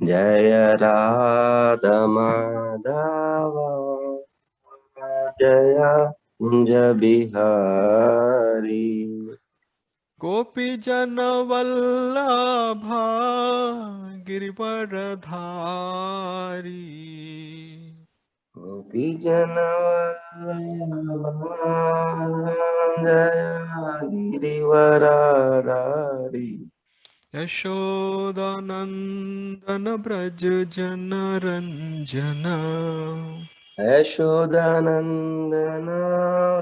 जय राधा माधव जय कुंज बिहारी गोपी जन वल्लभा गिरिवरधारी गोपी जन वल्लभा जय गिरिवरधारी यशोदानंदन ब्रज जन रंजन यशोदानंदन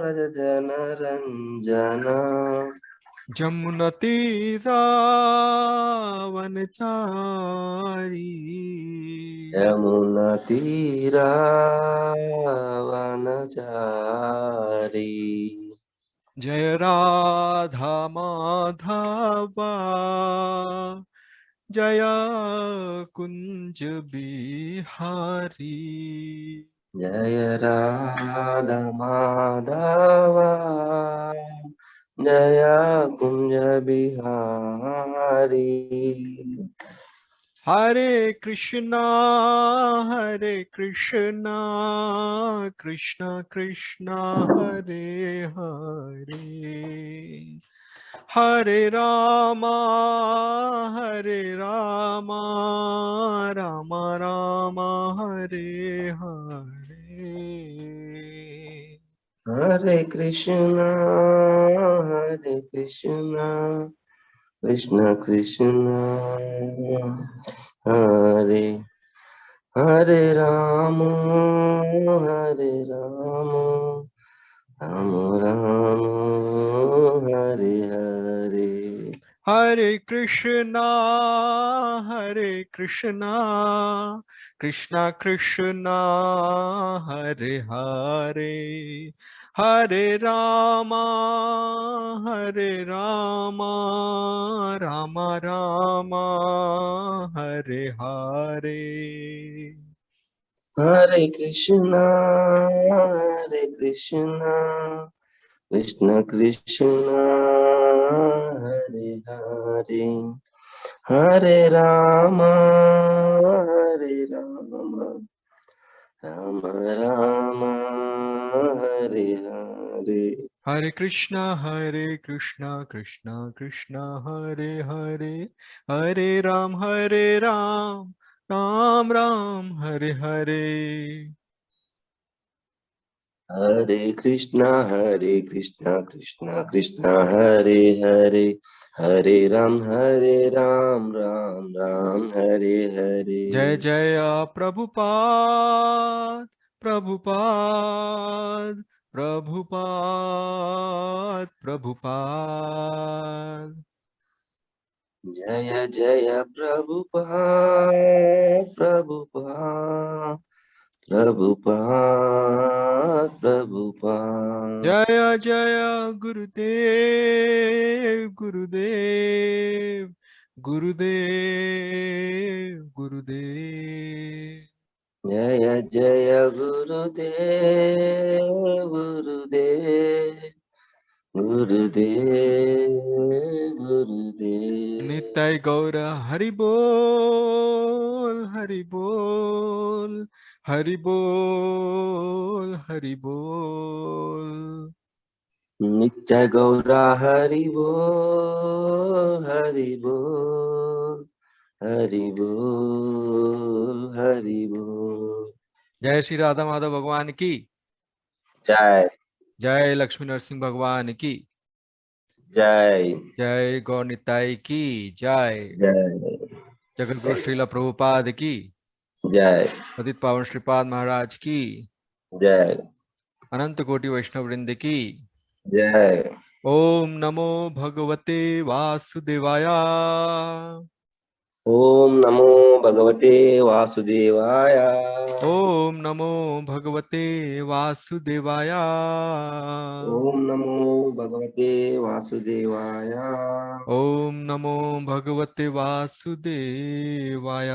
व्रज जन रंजन जमुना तीरावनचारी यमुना तीरा वनचारी जय राधा माधवा जय कुंज बिहारी। जय राधा माधव जय कुंज बिहारी हरे कृष्णा कृष्ण कृष्णा हरे हरे, हरे रामा राम राम हरे हरे। हरे कृष्णा कृष्ण कृष्ण हरे हरे राम राम राम हरे हरे हरे कृष्णा कृष्ण कृष्ण हरे हरे, हरे रामा राम राम हरे हरे। हरे कृष्ण कृष्ण कृष्ण हरे हरे हरे राम राम राम हरे हरे हरे कृष्णा कृष्ण कृष्ण हरे हरे, हरे राम राम राम हरे हरे। हरे कृष्णा कृष्ण कृष्ण हरे हरे हरे राम राम राम हरे हरे जय जय प्रभुपाद प्रभुपाद प्रभुपाद प्रभुपाद। जय जय प्रभुपाद प्रभुपाद प्रभुपाद प्रभुपाद जय जय गुरुदेव गुरुदेव गुरुदेव गुरुदेव। जय जय गुरुदेव गुरुदेव गुरुदेव गुरुदेव नित्य गौर हरि बोल हरि बोल हरि बोल हरि बोल। नित्य गौरा हरि बोल हरि बोल हरि बोल हरि बोल। जय श्री राधा माधव भगवान की जय जय, लक्ष्मी नरसिंह भगवान की जय जय, गौर निताई की जय, जय जगत गुरु श्रीला प्रभुपाद की, जय पतित पावन श्रीपाद महाराज की, जय अनंत कोटि वैष्णव वृंद की। जय ओम नमो भगवते वासुदेवाय। ओम नमो भगवते वासुदेवाय ओम नमो भगवते वासुदेवाय। ओम नमो भगवते वासुदेवाय ओम नमो भगवते वासुदेवाय।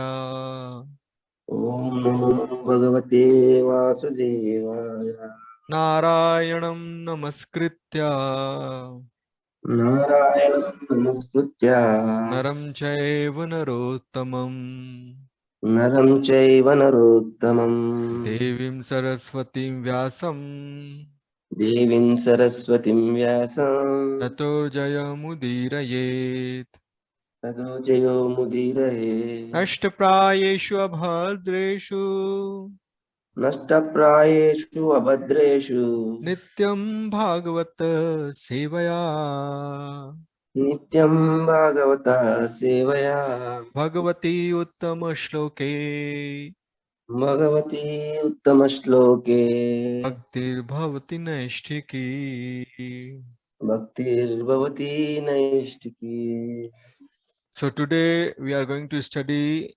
ओम नमो भगवते वासुदेवाय नारायणं नमस्कृत्य नारायण नमस्कृत्य नरं चैव नरोत्तमं Naram chaiva narottamam Devim Saraswatim Vyasam Devim saraswatim vyasam Tato Jayamudirayet Tado jayo mudirahe Ashtaprayeshu Abhadreshu Nashtaprayeshu abhadreshu Nityam Bhagavata Sevaya Nityam bhagavata sevaya Bhagavati Uttama Shloke Bhagavati uttama shloke Bhaktir Bhavati Naishtiki. Bhaktir bhavati naistiki. So today we are going to study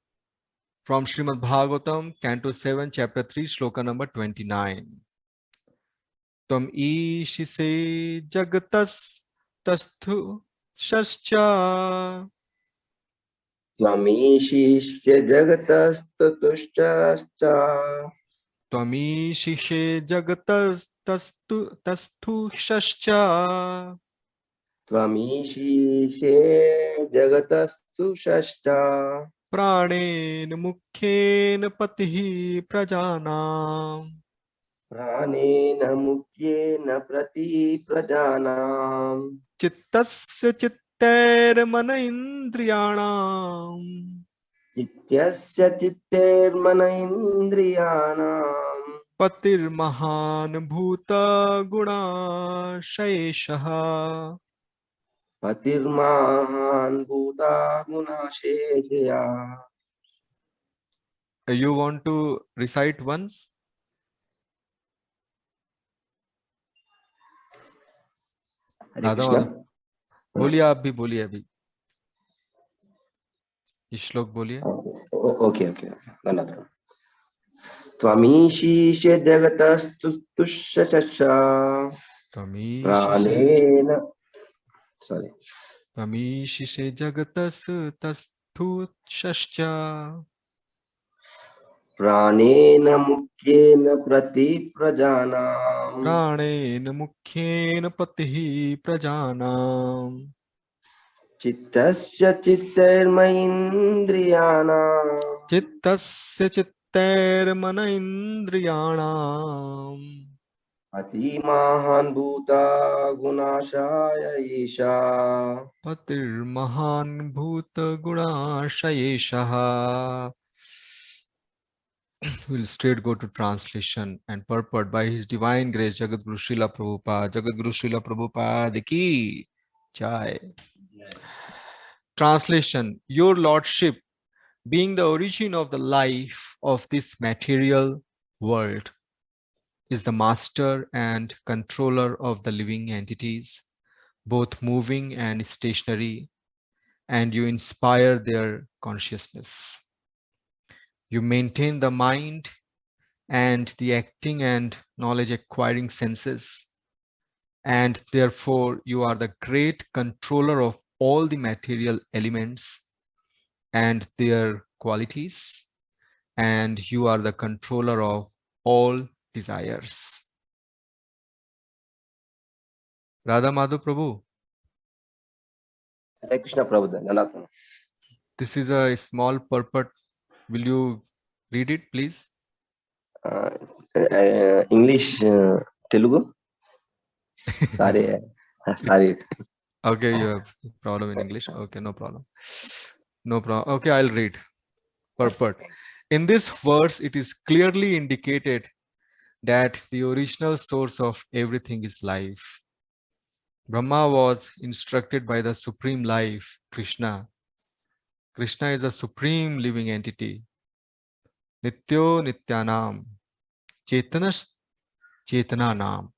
from Srimad Bhagavatam, Canto 7, Chapter 3, Shloka number 29. Tam ishi se jagatas tasthu shascha. Tvamishishya jagatastutushtascha Twamishi se jagatas tasthu shascha. Tvamishishya jagatastu shashta Pranen mukhen patihi prajanam. Pranena mukyena prati prajanam Chittasya chittair mana indriyanam. Chityasya chittermana indriyanam Patir mahan bhuta guna shaishaha. Patirmahan bhuta gunasheshya. You want to recite once? Hare दादा Krishna. Madhav बोलिए, आप भी बोलिए, अभी ये श्लोक बोलिए. Okay. Another. Tvamishishya jagatastushasha तमीशि pranena. Sorry. से जगतस तस्थु शश्चा. Pranena mukyena prati prajanam. प्राणेन मुख्येन पतिः प्रजानां. Chittasya chittermaindriyanam. चित्तस्य चित्तैर्मन इन्द्रियाणाम्. Atimahan bhuta gunashaya isha. पतिर्महान् भूतगुणाशयेषः. We'll straight go to translation and purport by His Divine Grace, Jagadguru Srila Prabhupada. Jagadguru Srila Prabhupada ki jai. Translation: Your Lordship, being the origin of the life of this material world, is the master and controller of the living entities, both moving and stationary, and you inspire their consciousness. You maintain the mind and the acting and knowledge acquiring senses, and therefore you are the great controller of all the material elements and their qualities, and you are the controller of all desires. Radha Madhu Prabhu, Hare Krishna Prabhupada. this is a small purport. Will you read it, please? English, Telugu. Sorry. Okay, you have problem in English. Okay, no problem. No problem. Okay, I'll read. Purport. In this verse, it is clearly indicated that the original source of everything is life. Brahma was instructed by the supreme life, Krishna. Krishna is a supreme living entity. Nityo Nityanam, Chetanas Chetananam.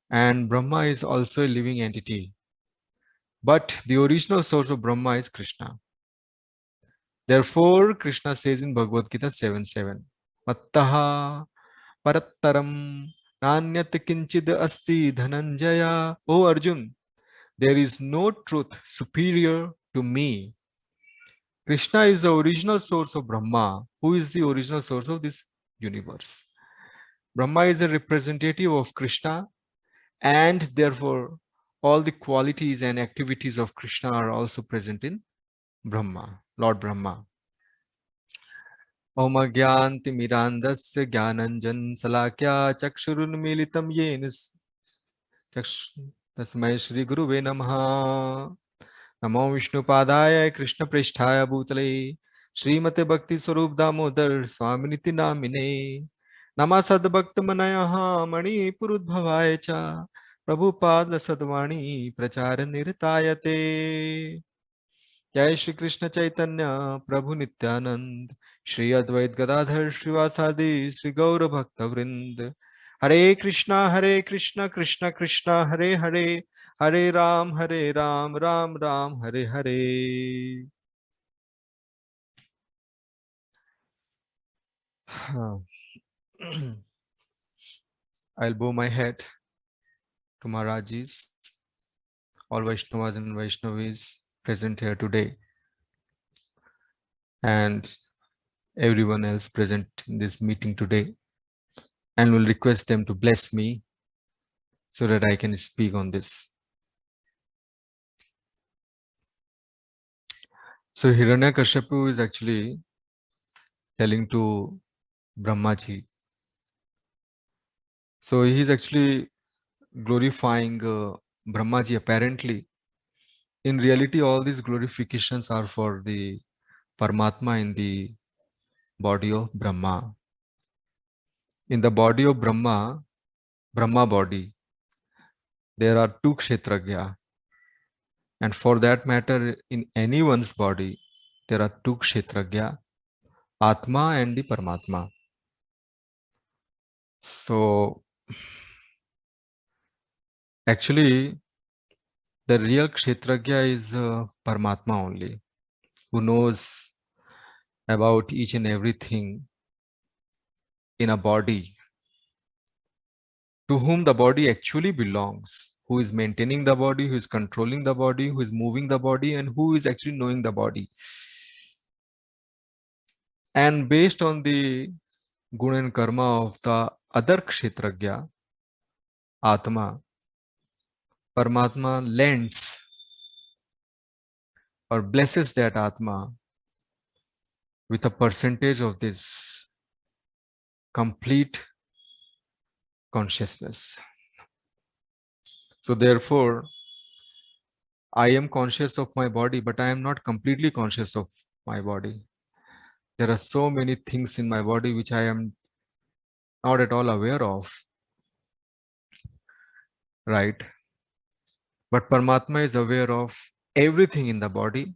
And Brahma is also a living entity. But the original source of Brahma is Krishna. Therefore, Krishna says in Bhagavad Gita 7:7, Mattaha Parattaram Nanyat Kinchid Asti Dhananjaya. O Arjun, there is no truth superior to me. Krishna is the original source of Brahma, who is the original source of this universe. Brahma is a representative of Krishna, and therefore all the qualities and activities of Krishna are also present in Brahma, Lord Brahma. Om Agyantimirandasya Gyananjan Salakya Chakshurunmilitam Yen Tasmai Shri Guruve Namaha. Namo Vishnu Padaya Krishna Pristhaya Bhutale Srimate Bhakti Swarup Damodar Swaminiti Namine Namasad Bhakta Manayaha Mani Purudbhavaya Cha Prabhupada Sadvani Prachara Nirtayate. जय श्री कृष्ण चैतन्य प्रभु नित्यानंद श्री अद्वैत गदाधर श्रीवासादि श्री गौर भक्त वृंद हरे Krishna Krishna Krishna Hare Hare Hare Ram Ram Ram Hare Hare. I'll bow my head to Maharajis, all Vaishnavas and Vaishnavis present here today, and everyone else present in this meeting today, and will request them to bless me so that I can speak on this. So Hiranyakashipu is actually telling to Brahmaji. So he is actually glorifying Brahmaji apparently. In reality, all these glorifications are for the Paramatma in the body of Brahma. In the body of Brahma, Brahma body, there are two Kshetragya. And for that matter, in anyone's body, there are two Kshetragya, Atma and the Paramatma. So actually, the real Kshetragya is Paramatma only, who knows about each and everything in a body, to whom the body actually belongs, who is maintaining the body, who is controlling the body, who is moving the body, and who is actually knowing the body. And based on the guna and karma of the other Kshetragya, Atma, Paramatma lends or blesses that Atma with a percentage of this complete consciousness. So therefore, I am conscious of my body, but I am not completely conscious of my body. There are so many things in my body which I am not at all aware of, right? But Paramatma is aware of everything in the body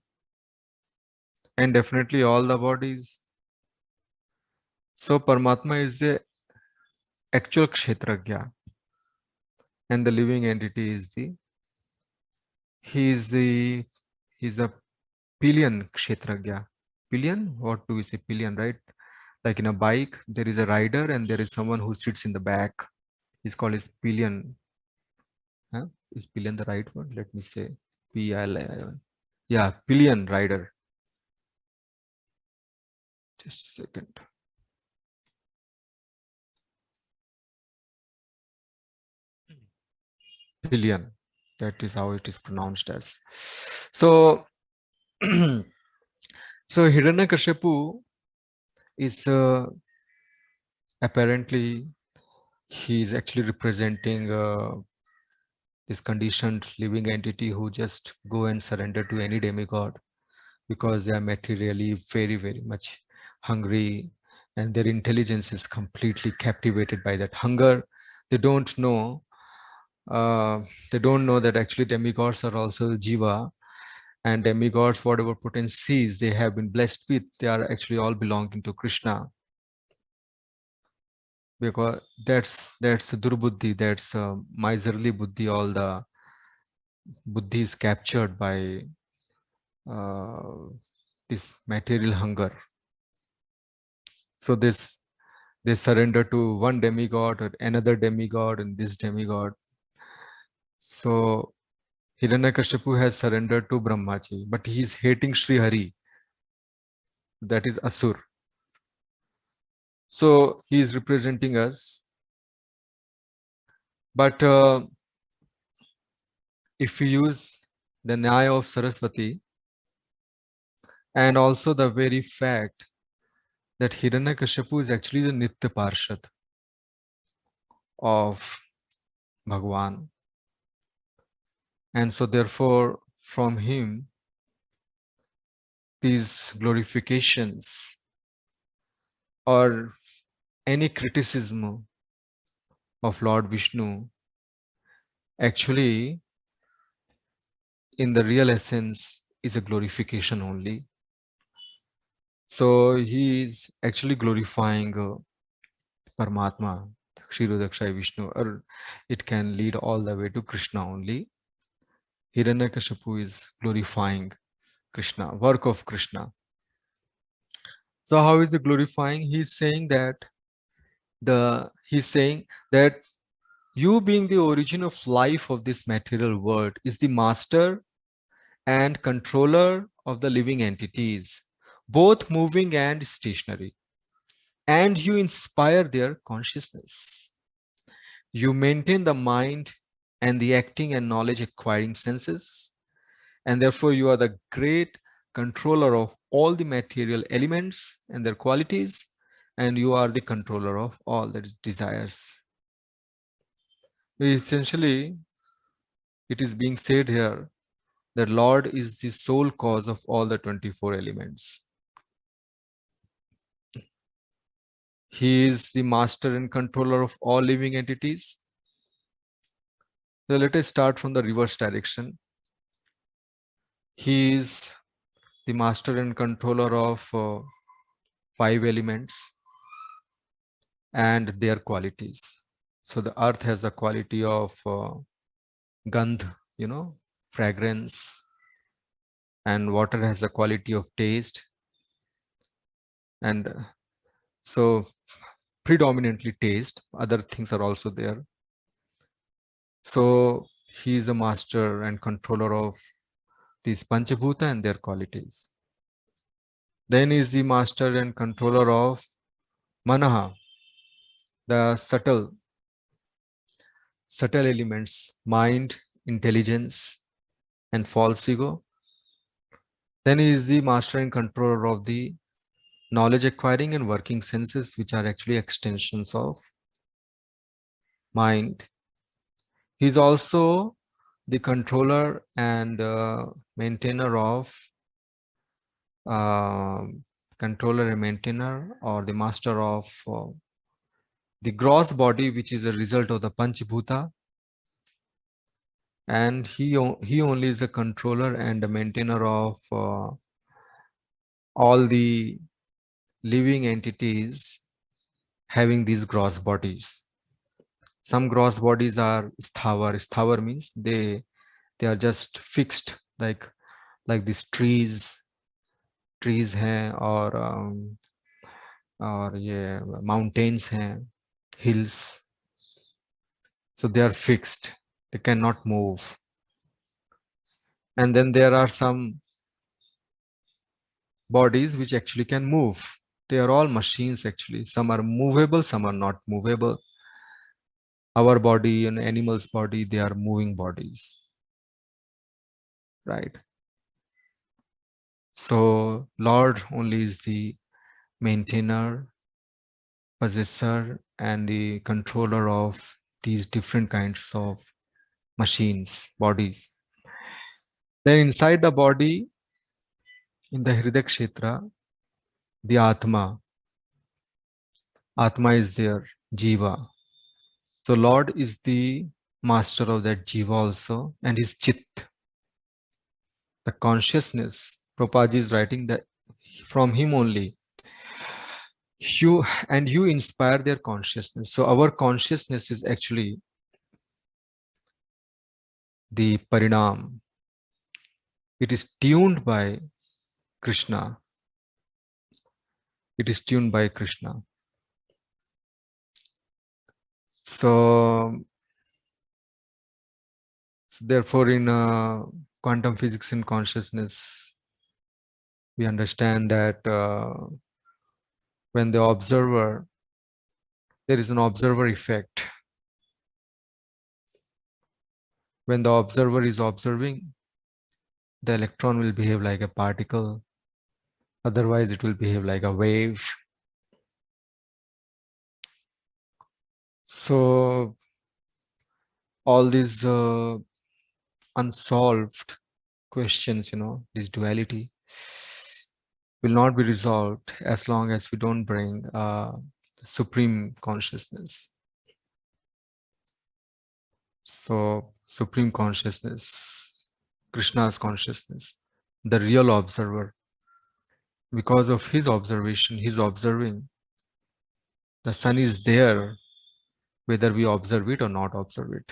and definitely all the bodies. So Paramatma is the actual Kshetragya and the living entity is he's a pillion Kshetragya. Pillion? What do we say? Pillion, right? Like in a bike, there is a rider and there is someone who sits in the back. He's called as pillion. Huh? Is pillion the right word? Let me say P-I-L-I-O-N. Yeah, pillion rider. Just a second. Pillion. That is how it is pronounced as. So, so Hiranyakashipu is apparently he is actually representing this conditioned living entity who just go and surrender to any demigod because they are materially very, very much hungry and their intelligence is completely captivated by that hunger. They don't know that actually demigods are also jiva, and demigods, whatever potencies they have been blessed with, they are actually all belonging to Krishna, because that's durbuddhi, that's miserly buddhi. All the buddhi is captured by uh, this material hunger. So they surrender to one demigod or another demigod and this demigod. So Hiranyakashipu has surrendered to Brahmaji, but he is hating Sri Hari, that is Asur. So he is representing us. But if we use the Nyaya of Saraswati and also the very fact that Hiranyakashipu is actually the Nitya Parshad of Bhagavan. And so therefore, from him, these glorifications or any criticism of Lord Vishnu actually, in the real essence, is a glorification only. So he is actually glorifying Paramatma, Kshirodakshai Vishnu, or it can lead all the way to Krishna only. Hiranyakashipu is glorifying Krishna, work of Krishna. So how is he glorifying? He's saying that you being the origin of life of this material world is the master and controller of the living entities, both moving and stationary, and you inspire their consciousness. You maintain the mind and the acting and knowledge acquiring senses, and therefore you are the great controller of all the material elements and their qualities, and you are the controller of all that desires. Essentially, it is being said here that Lord is the sole cause of all the 24 elements. He is the master and controller of all living entities. So let us start from the reverse direction. He is the master and controller of 5 elements and their qualities. So the earth has a quality of gandh, fragrance, and water has a quality of taste. And so predominantly taste, other things are also there. So he is the master and controller of these Panchabhuta and their qualities. Then is the master and controller of Manaha, the subtle elements, mind, intelligence, and false ego. Then he is the master and controller of the knowledge acquiring and working senses, which are actually extensions of mind. He is also the controller and maintainer of controller and maintainer, or the master of the gross body, which is a result of the Panchabhuta. And he only is a controller and a maintainer of all the living entities having these gross bodies. Some gross bodies are sthavar. Sthavar means they are just fixed, like these trees हैं, और ये mountains हैं, hills. So they are fixed, they cannot move. And then there are some bodies which actually can move. They are all machines actually. Some are movable, some are not movable. Our body and animal's body, they are moving bodies, right? So Lord only is the maintainer, possessor, and the controller of these different kinds of machines, bodies. Then inside the body, in the Hriday Kshetra, the Atma is there, Jiva. So Lord is the master of that Jiva also, and his Chit, the consciousness. Prabhupada is writing that from him only you inspire their consciousness. So our consciousness is actually the parinam. It is tuned by Krishna. It is tuned by Krishna. So therefore, in quantum physics and consciousness, we understand that when the observer, there is an observer effect. When the observer is observing, the electron will behave like a particle. Otherwise, it will behave like a wave. So all these unsolved questions, this duality will not be resolved as long as we don't bring supreme consciousness. So supreme consciousness, Krishna's consciousness, the real observer, because of his observation, he's observing. The sun is there, whether we observe it or not observe it.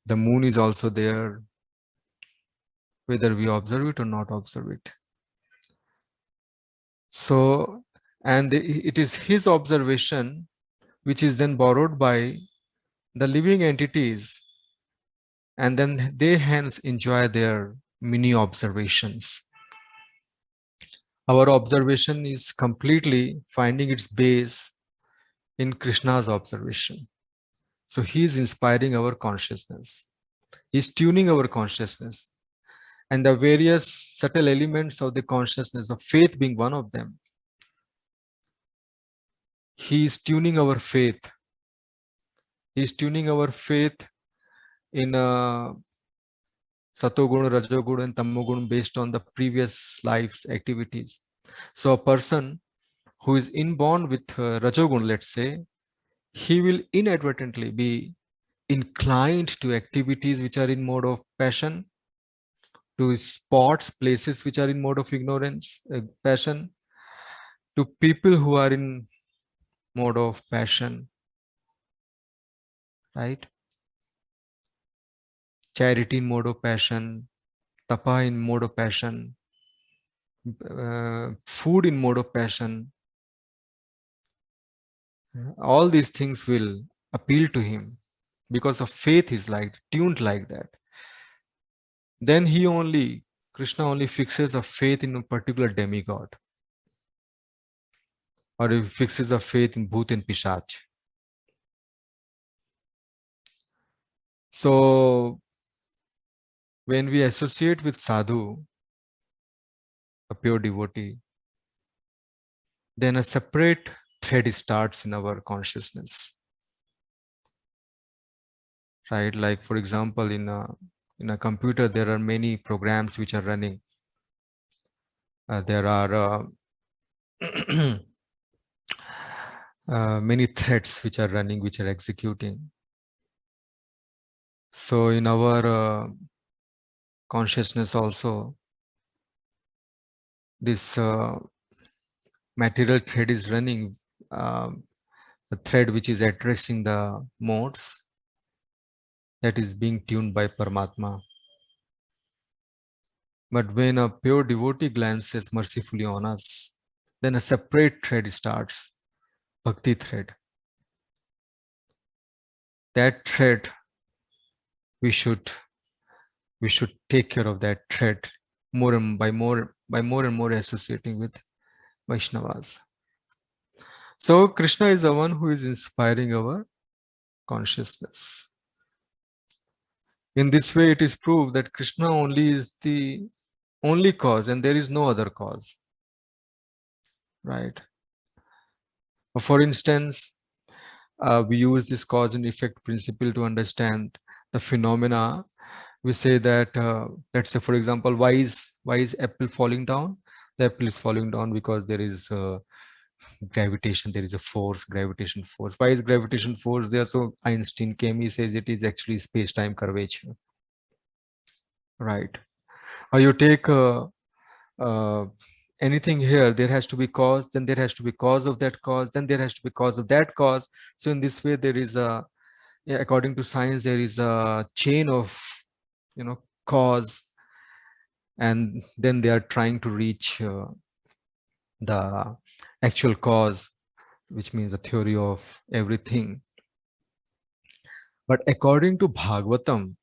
The moon is also there, whether we observe it or not observe it. So, and it is his observation which is then borrowed by the living entities, and then they hence enjoy their mini observations. Our observation is completely finding its base in Krishna's observation. So he is inspiring our consciousness. He is tuning our consciousness. And the various subtle elements of the consciousness of faith being one of them. He is tuning our faith. He is tuning our faith in Satoguna, Rajoguna, and Tamoguna based on the previous life's activities. So a person who is inborn with Rajoguna, let's say, he will inadvertently be inclined to activities which are in mode of passion, to spots, places which are in mode of ignorance, passion, to people who are in mode of passion, right? Charity in mode of passion, tapa in mode of passion, food in mode of passion. All these things will appeal to him because of faith is like tuned like that. Then Krishna only fixes a faith in a particular demigod, or he fixes a faith in Bhut and Pishach. So when we associate with sadhu, a pure devotee, then a separate thread starts in our consciousness, right? Like, for example, in a computer, there are many programs which are running. There are many threads which are running, which are executing. So in our consciousness also, this material thread is running, the thread which is addressing the modes, that is being tuned by Paramatma. But when a pure devotee glances mercifully on us, then a separate thread starts, bhakti thread. That thread, we should take care of that thread more and more associating with Vaishnavas. So Krishna is the one who is inspiring our consciousness. In this way, it is proved that Krishna only is the only cause and there is no other cause, right? For instance, we use this cause and effect principle to understand the phenomena. We say that, let's say, for example, why is apple falling down? The apple is falling down because there is gravitation, there is a force, gravitation force. Why is gravitation force there? So Einstein came, he says it is actually space-time curvature, right? Or you take anything here, there has to be cause, then there has to be cause of that cause, then there has to be cause of that cause. So in this way, there is according to science, there is a chain of cause, and then they are trying to reach the actual cause, which means the theory of everything. But according to Bhagavatam,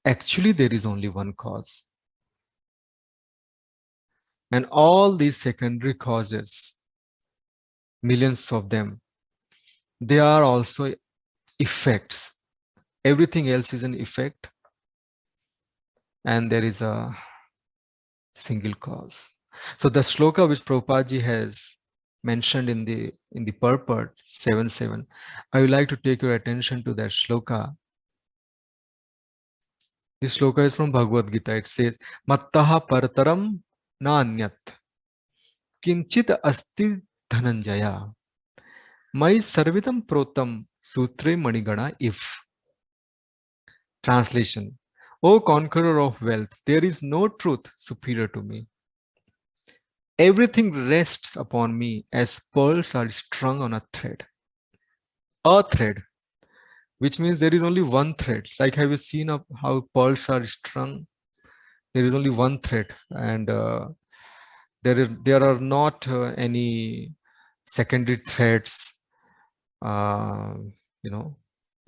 actually there is only one cause. And all these secondary causes, millions of them, they are also effects. Everything else is an effect, and there is a single cause. So the shloka which Prabhupada ji has mentioned in the purport 7.7. I would like to take your attention to that shloka. This shloka is from Bhagavad Gita. It says, Mattaha partaram na anyat kinchit asti dhananjaya mai sarvidam protam sutre manigana if. Translation: O conqueror of wealth, there is no truth superior to me. Everything rests upon me as pearls are strung on a thread. A thread, which means there is only one thread. Like, have you seen how pearls are strung? There is only one thread, and there are not any secondary threads. There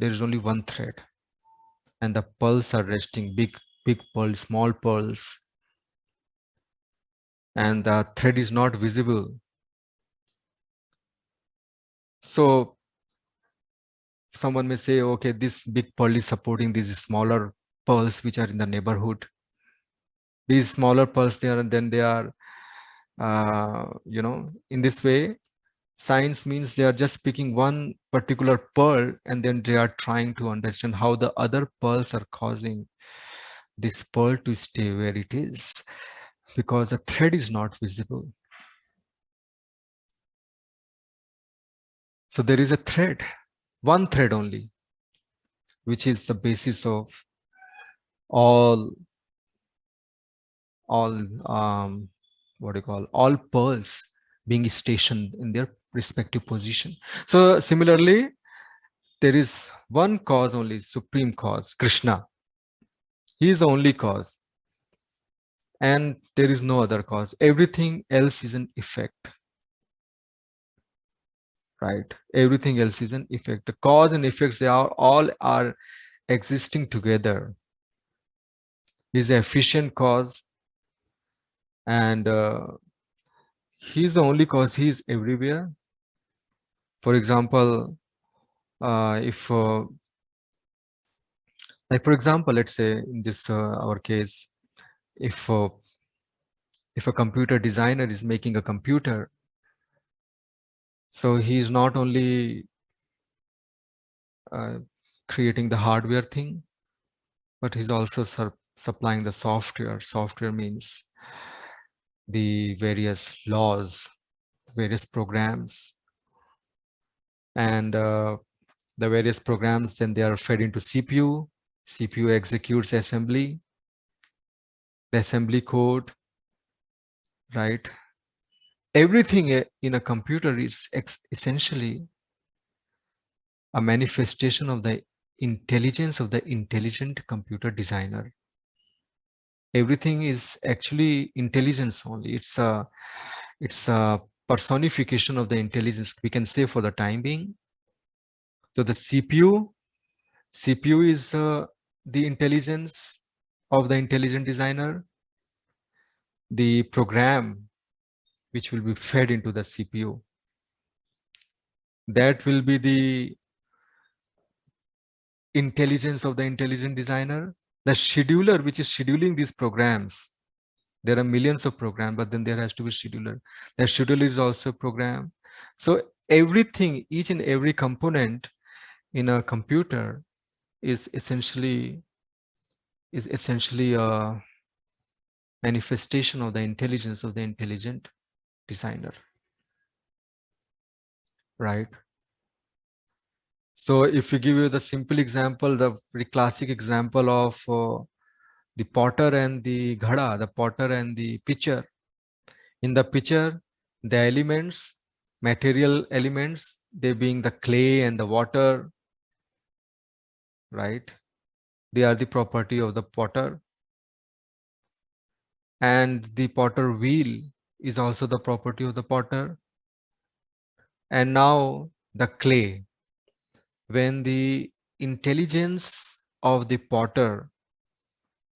is only one thread, and the pearls are resting, big pearls, small pearls, and the thread is not visible. So someone may say, okay, this big pearl is supporting these smaller pearls which are in the neighborhood. These smaller pearls, they are in this way, science means they are just picking one particular pearl, and then they are trying to understand how the other pearls are causing this pearl to stay where it is, because the thread is not visible. So there is a thread, one thread only, which is the basis of all all pearls being stationed in their respective position. So similarly, there is one cause only, supreme cause, Krishna. He is the only cause, and there is no other cause. Everything else is an effect, right? Everything else is an effect. The cause and effects, they are all existing together. He is the efficient cause, and he is the only cause. He is everywhere. For example, if like for example, let's say in this our case, if a computer designer is making a computer, so he is not only creating the hardware thing, but he's also supplying the software. Software means the various laws, various programs, and the various programs, then they are fed into CPU. CPU executes assembly, the assembly code, right? Everything in a computer is essentially a manifestation of the intelligence of the intelligent computer designer. Everything is actually intelligence only. It's a personification of the intelligence, we can say, for the time being. So the CPU is the intelligence of the intelligent designer. The program which will be fed into the CPU, that will be the intelligence of the intelligent designer. The scheduler which is scheduling these programs, there are millions of programs, but then there has to be scheduler. The scheduler is also a program. So everything, each and every component in a computer is essentially a manifestation of the intelligence of the intelligent designer, right? So if we give you the simple example, the very classic example of the potter and the ghada, the potter and the pitcher. In the pitcher, the elements, material elements, they being the clay and the water, right? They are the property of the potter. And the potter wheel is also the property of the potter. And now the clay, when the intelligence of the potter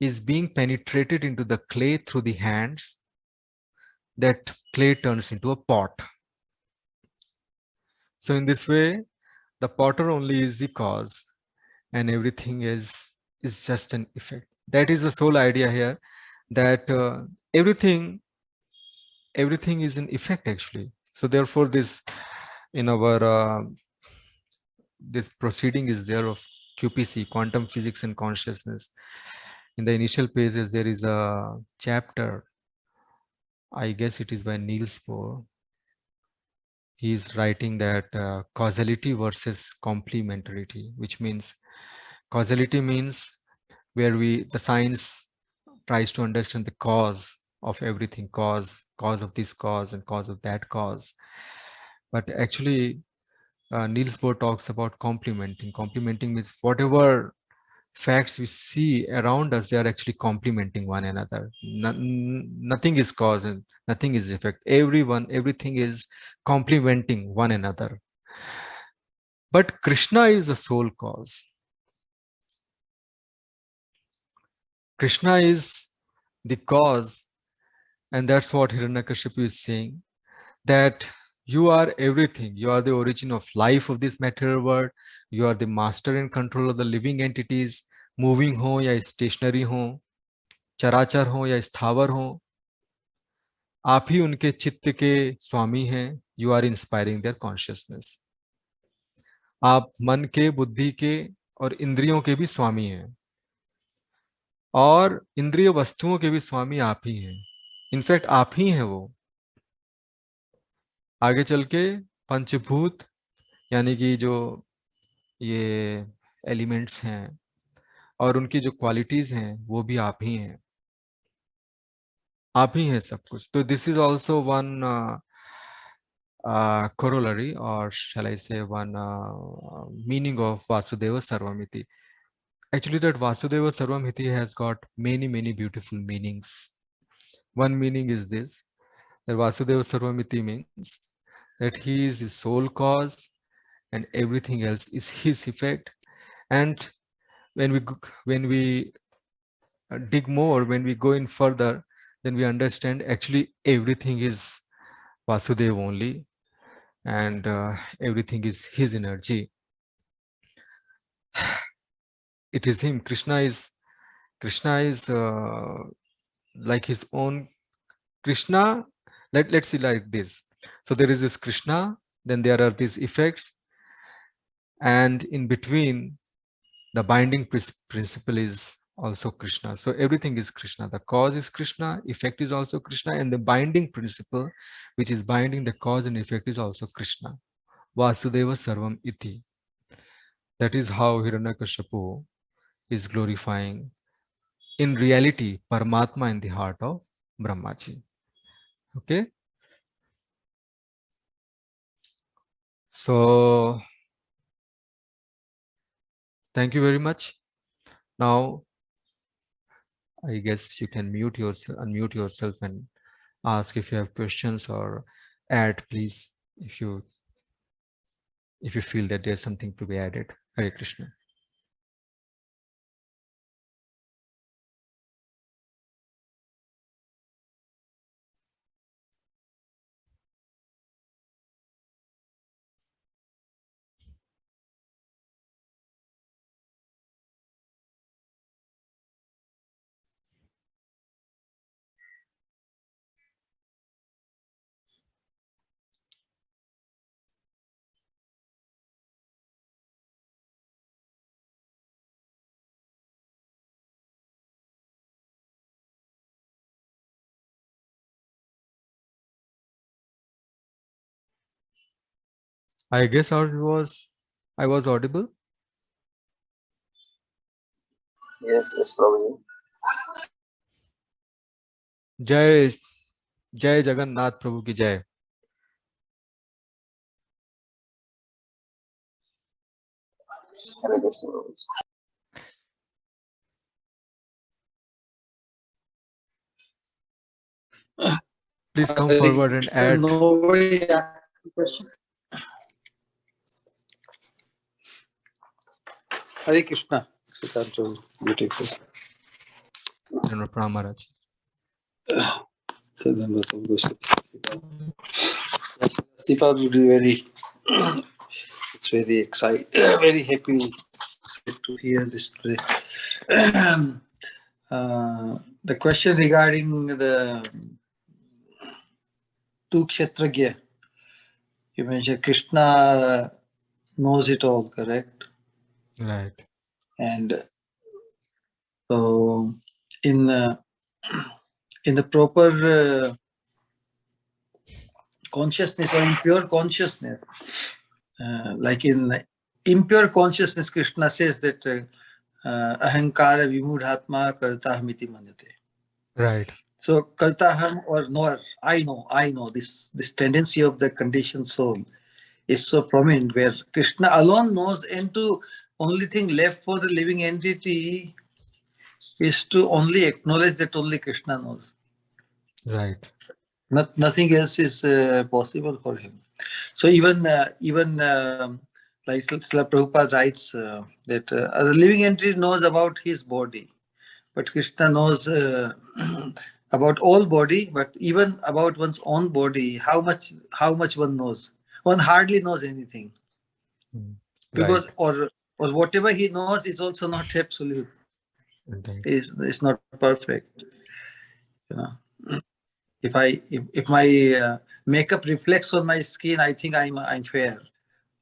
is being penetrated into the clay through the hands, that clay turns into a pot. So in this way, the potter only is the cause, and everything is just an effect. That is the sole idea here, that everything is an effect actually. So therefore, this in our this proceeding is there of QPC, quantum physics and consciousness. In the initial pages, there is a chapter. I guess it is by Niels Bohr. He is writing that causality versus complementarity, which means causality means where the science tries to understand the cause of everything, cause of this cause and cause of that cause. But actually, Niels Bohr talks about complementing. Complementing means whatever facts we see around us, they are actually complementing one another. Nothing is cause and nothing is effect. Everything is complementing one another. But Krishna is the sole cause. Krishna is the cause, and that's what Hiranyakashipu is saying, that you are everything. You are the origin of life of this material world. You are the master and control of the living entities, moving ho ya stationary ho, चराचर हो या स्थावर हो, आप ही उनके चित्त के स्वामी हैं. You are inspiring their consciousness. आप मन के, बुद्धि के और इंद्रियों के भी स्वामी हैं, और इंद्रिय वस्तुओं के भी स्वामी आप ही हैं. इनफैक्ट आप ही हैं वो. आगे चल के पंचभूत यानी कि जो ये एलिमेंट्स हैं और उनकी जो क्वालिटीज हैं वो भी आप ही हैं. आप ही हैं सब कुछ. तो this is also one corollary, or shall I say one meaning of Vasudeva Sarvamiti. Actually, that Vasudeva Sarvamiti has got many beautiful meanings. One meaning is this, that Vasudeva Sarvamiti means that he is the sole cause and everything else is his effect. And when we dig more, when we go in further, then we understand actually everything is Vasudeva only, and everything is his energy. It is him. Krishna is like his own. Krishna, let's see like this. So there is this Krishna, then there are these effects, and in between the binding principle is also Krishna. So everything is Krishna. The cause is Krishna, effect is also Krishna, and the binding principle, which is binding the cause and effect, is also Krishna. Vasudeva Sarvam Iti. That is how Hiranyakashipu is glorifying in reality Paramatma in the heart of Brahmaji. Okay. So thank you very much. Now I guess you can unmute yourself and ask if you have questions, or add, please, if you feel that there's something to be added. Hare Krishna. I guess I was audible. Yes, Prabhuji. Jai Jagannath Prabhu ki jai. Hare Krishna, Prabhuji. Please come forward and add. Nobody asked questions. Hare Krishna. Beautiful. Pranam Maharaj. Sipa will be very, it's very exciting, very happy to hear this today. The question regarding the two Kshetragya, you mentioned Krishna knows it all, correct? Right. And so in the proper consciousness or in pure consciousness, like in impure consciousness, Krishna says that ahankara vimudhatma kartahamiti manyate. Right. So kartaham or knower, I know. This tendency of the conditioned soul is so prominent, where Krishna alone knows, and to only thing left for the living entity is to only acknowledge that only Krishna knows. Right. Nothing else is possible for him. So even like Srila Prabhupada writes that the living entity knows about his body, but Krishna knows about all body, but even about one's own body, how much one knows. One hardly knows anything, Mm. because Right. or whatever he knows is also not absolute. Right. Is not perfect. You know, if my makeup reflects on my skin, I think I'm fair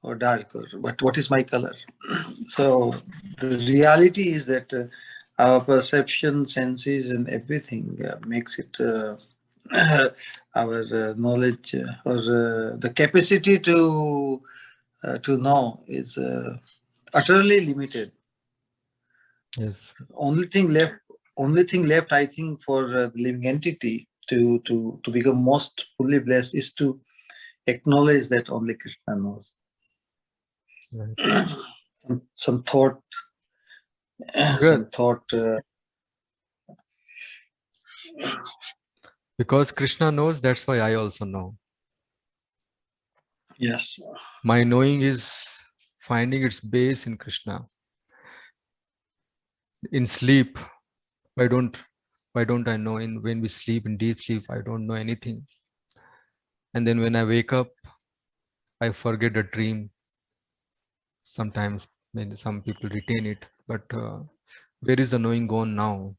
or dark, but what is my color? So the reality is that our perception, senses, and everything makes it our knowledge or the capacity to know is utterly limited. Yes. Only thing left, I think, for the living entity to become most fully blessed is to acknowledge that only Krishna knows. Right. Some thought, Well, because Krishna knows, that's why I also know. yes. My knowing is finding its base in Krishna. In sleep, why don't I know? In when we sleep in deep sleep, I don't know anything. And then when I wake up, I forget a dream. Sometimes when some people retain it, but where is the knowing gone now?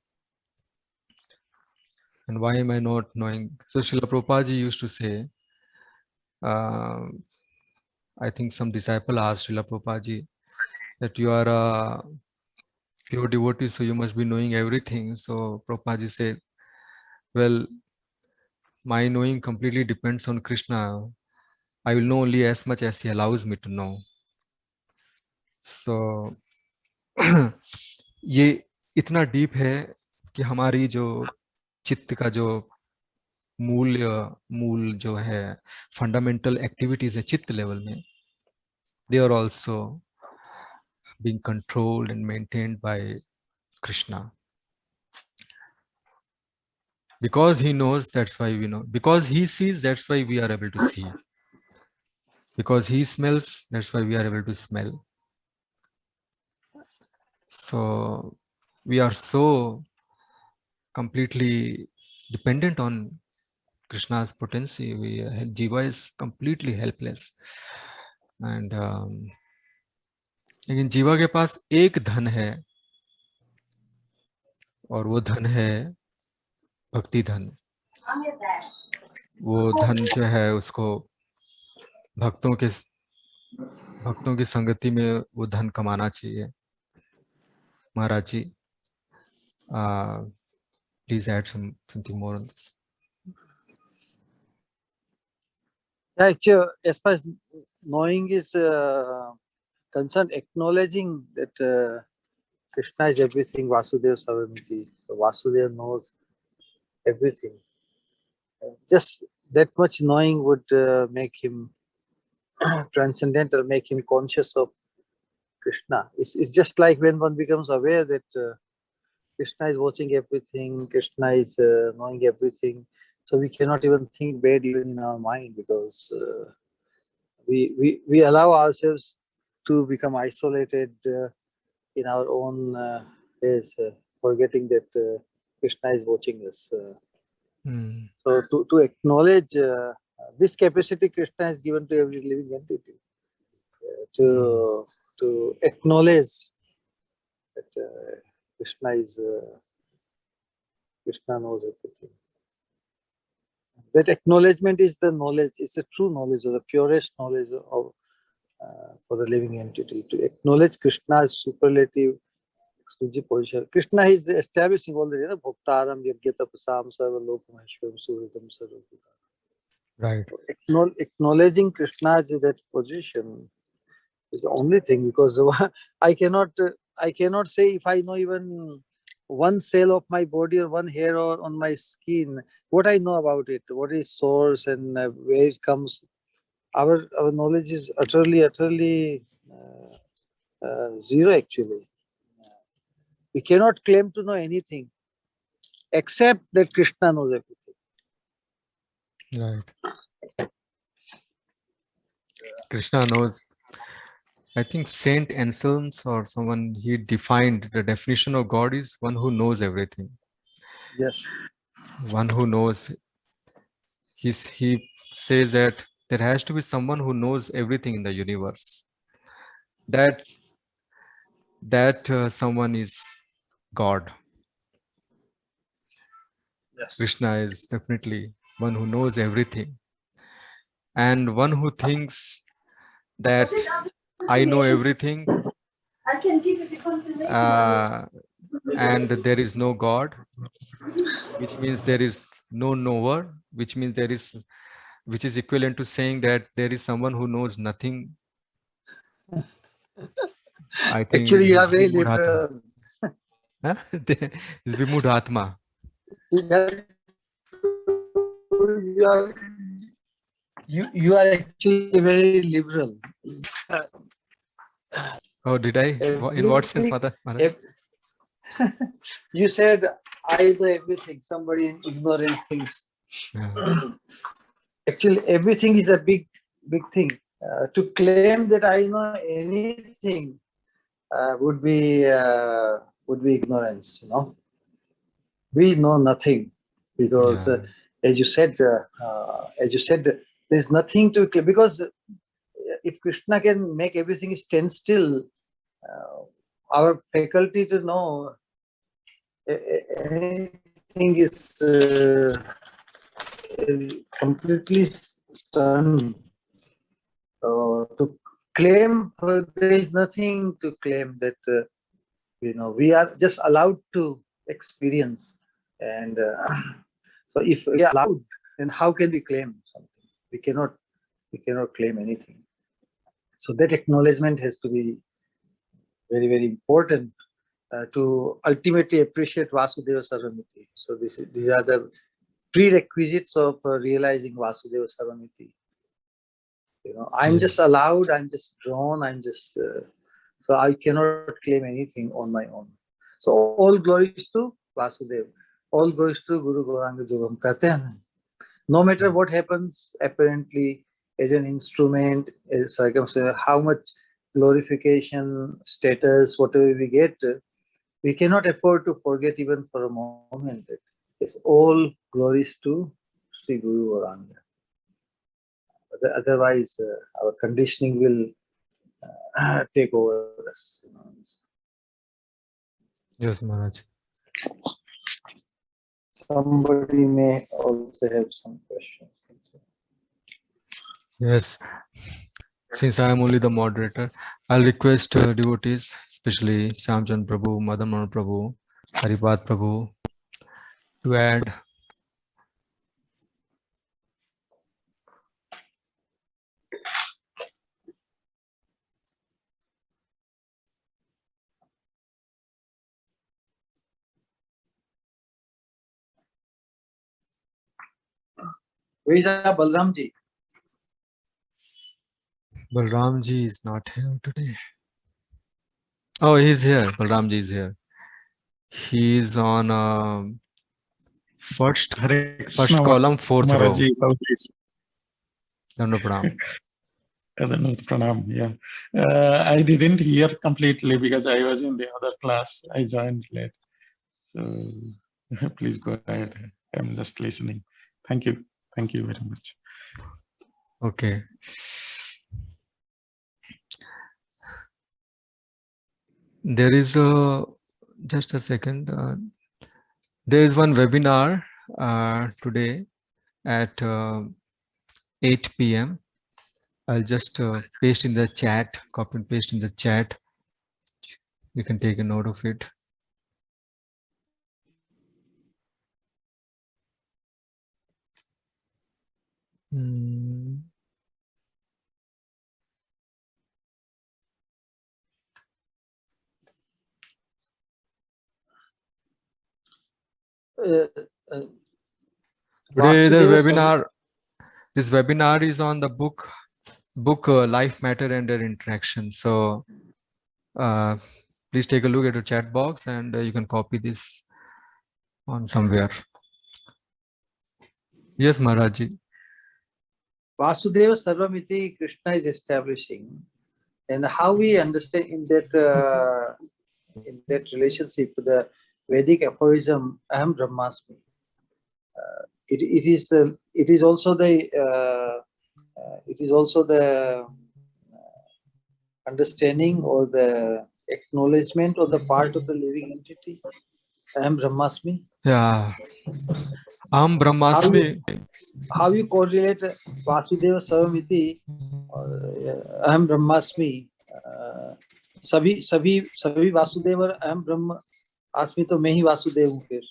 And why am I not knowing? So Srila Prabhupada used to say, I think some disciple asked Srila Prabhupada that you are a pure devotee, so you must be knowing everything. So Prabhupada said, well, my knowing completely depends on Krishna. I will know only as much as he allows me to know. So ये इतना deep है कि हमारी जो चित्त का जो मूल जो है फंडामेंटल एक्टिविटीज है चित्त लेवल में, they are also being controlled and maintained by Krishna. Because he knows, that's why we know. Because he sees, that's why we are able to see. Because he smells, that's why we are able to smell. So we are so completely dependent on Krishna's potency. Jiva is completely helpless. And लेकिन जीवा के पास एक धन है, और वो धन है भक्ति धन. वो धन जो है उसको भक्तों की संगति में वो धन कमाना चाहिए. महाराज जी, please add something more on this. Actually, as far as knowing is concerned, acknowledging that Krishna is everything, Vasudeva Savamiti. So Vasudeva knows everything. Just that much knowing would make him transcendental, make him conscious of Krishna. It's just like when one becomes aware that Krishna is watching everything, Krishna is knowing everything. So we cannot even think bad even in our mind, because we allow ourselves to become isolated in our own ways, forgetting that Krishna is watching us. So to acknowledge this capacity Krishna has given to every living entity, to acknowledge that Krishna knows everything. that acknowledgement is the knowledge. It's the true knowledge, or the purest knowledge of for the living entity. To acknowledge Krishna's superlative exclusive position. Krishna is establishing already, Bhaktaram Yagyatapasam Sarvalokam Suridam Sarvabhuta. Right. Acknowledging Krishna's that position is the only thing, because I cannot say if I know even one cell of my body or one hair or on my skin, what I know about it, what is source and where it comes. Our knowledge is utterly zero actually. We cannot claim to know anything except that Krishna knows everything. Right. Krishna knows. I think Saint Anselm's or someone, he defined the definition of God is one who knows everything. Yes. One who knows. He says that there has to be someone who knows everything in the universe. That someone is God. Yes. Krishna is definitely one who knows everything, and one who thinks that I know everything, I can give you the confirmation. and there is no God, which means there is no knower, which means which is equivalent to saying that there is someone who knows nothing. I think Actually, you are very Vimudhatma. liberal. Huh? It's Vimudhatma. You are actually very liberal. Oh, did I? In what sense, Maharaj? You said I know everything. Somebody in ignorance thinks. Yeah. Actually, everything is a big thing. To claim that I know anything would be ignorance. We know nothing, because Yeah. as you said, there's nothing to claim, because if Krishna can make everything stand still, our faculty to know anything is completely stunned. To claim, there is nothing to claim, that we are just allowed to experience, and so if we are allowed, then how can we claim something? We cannot claim anything. So that acknowledgement has to be very, very important to ultimately appreciate Vasudeva Sarvamiti. So these are the prerequisites of realizing Vasudeva Sarvamiti. I'm Yes. just allowed, I'm just drawn, so I cannot claim anything on my own. So all glories to Vasudeva. All glories to Guru Gauranga Jogam Kate hain. No matter what happens, apparently, as an instrument, as circumstance, how much glorification, status, whatever we get, we cannot afford to forget even for a moment that it's all glories to Sri Guru Gauranga. Otherwise, our conditioning will take over us. Yes, Maharaj. Somebody may also have some questions. Yes. Since I am only the moderator, I'll request devotees, especially Shyamchan Prabhu, Madan Mohan Prabhu, Haripad Prabhu, to add. Where is Balramji? Balramji is not here today. Oh, he's here. Balramji is here. He's on first column, fourth row. Dandapranam. Pranam, yeah. I didn't hear completely because I was in the other class. I joined late. So please go ahead. I'm just listening. Thank you. Thank you very much. Okay. There is just a second. There is one webinar today at 8 p.m. I'll just paste in the chat, copy and paste in the chat. You can take a note of it. Today this webinar is on the book Life, Matter and Their Interaction. So please take a look at your chat box and you can copy this on somewhere. Yes, Maharaji. Vasudeva Sarvamiti Krishna is establishing, and how we understand in that relationship the Vedic aphorism Aham Brahmasmi. It is also the understanding or the acknowledgement of the part of the living entity. Aham Brahmasmi. Yeah. Aham Brahmasmi. How you correlate Vasudeva Sarvamiti Aham Brahmasmi? सभी वासुदेव अहम ब्रह्म आस्मि, तो मैं ही वासुदेव हूँ फिर।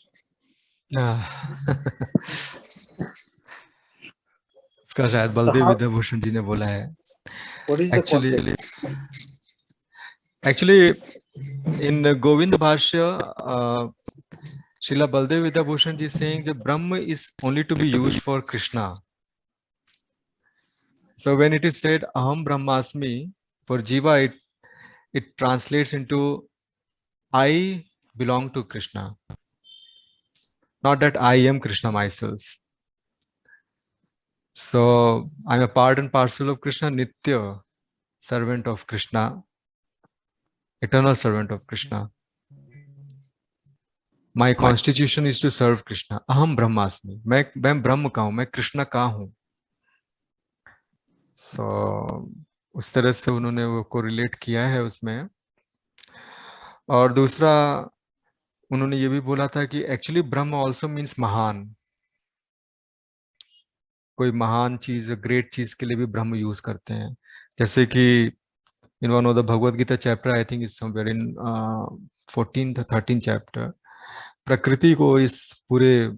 इसका शायद बलदेव विद्याभूषण जी ने बोला है। Actually in Govind Bhashya, Srila Baldev Vidyabhushan ji is saying that Brahma is only to be used for Krishna. So when it is said Aham Brahmasmi, for Jiva it translates into I belong to Krishna. Not that I am Krishna myself. So I'm a part and parcel of Krishna, Nitya, servant of Krishna, eternal servant of Krishna. My constitution is to serve Krishna. Aham Brahmasmi. मैं ब्रह्म का हूँ, मैं कृष्ण का हूँ. So उस तरह से उन्होंने वो कोरिलेट किया है उसमें. और दूसरा उन्होंने ये भी बोला था कि एक्चुअली ब्रह्म ऑल्सो मीन्स महान. कोई महान चीज, ग्रेट चीज के लिए भी ब्रह्म यूज करते हैं. जैसे कि in one of the Bhagavad Gita chapter, I think it's somewhere in 14th or 13th chapter, प्रकृति को, इस पूरे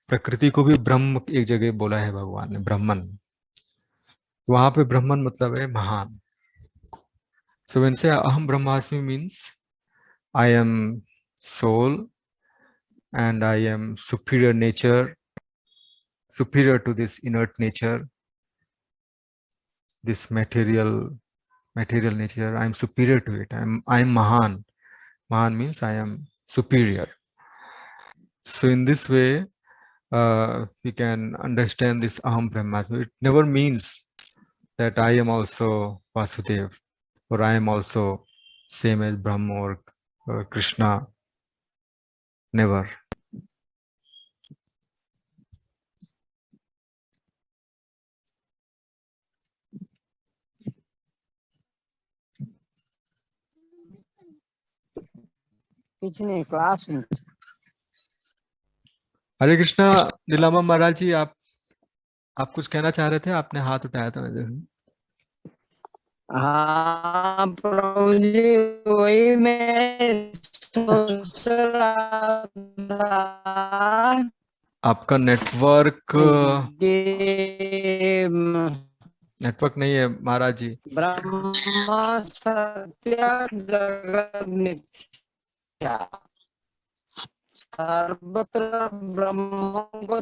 प्रकृति को भी ब्रह्म एक जगह बोला है भगवान ने, ब्रह्मन. वहां पे ब्रह्मन मतलब है महान. सो व्हेन से अहम ब्रह्मास्मि means I am soul and I am superior nature, superior to this inert nature, this material nature. I am superior to it. I am Mahan. Mahan means I am superior. So in this way we can understand this Aham Brahmasmi. It never means that I am also Vasudev or I am also same as Brahma or Krishna. Never. Class में हरे कृष्णा. नीलामा महाराज जी, आप कुछ कहना चाह रहे थे, आपने हाथ उठाया था. मैं हाँ प्रभु जी, वही मैं सोच रहा था. आपका नेटवर्क नहीं है महाराज जी. ब्रह्म सत्य जगत मिथ्या, सर्वत्र ब्रह्म को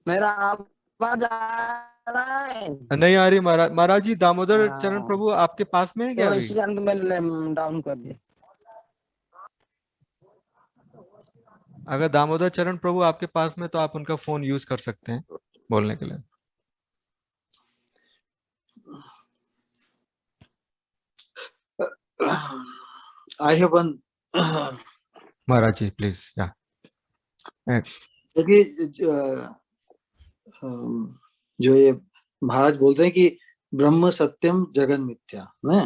मेरा आवाज आ रहा है? नहीं आ रही महाराज जी. दामोदर चरण प्रभु आपके पास में है क्या? तो इसलिए मैंने डाउन कर दिया. अगर दामोदर चरण प्रभु आपके पास में तो आप उनका फोन यूज कर सकते हैं बोलने के लिए. I have one. Maharaj ji please. या देखिए जो ये महाराज बोलते हैं कि ब्रह्म सत्यम जगन मिथ्या, ना?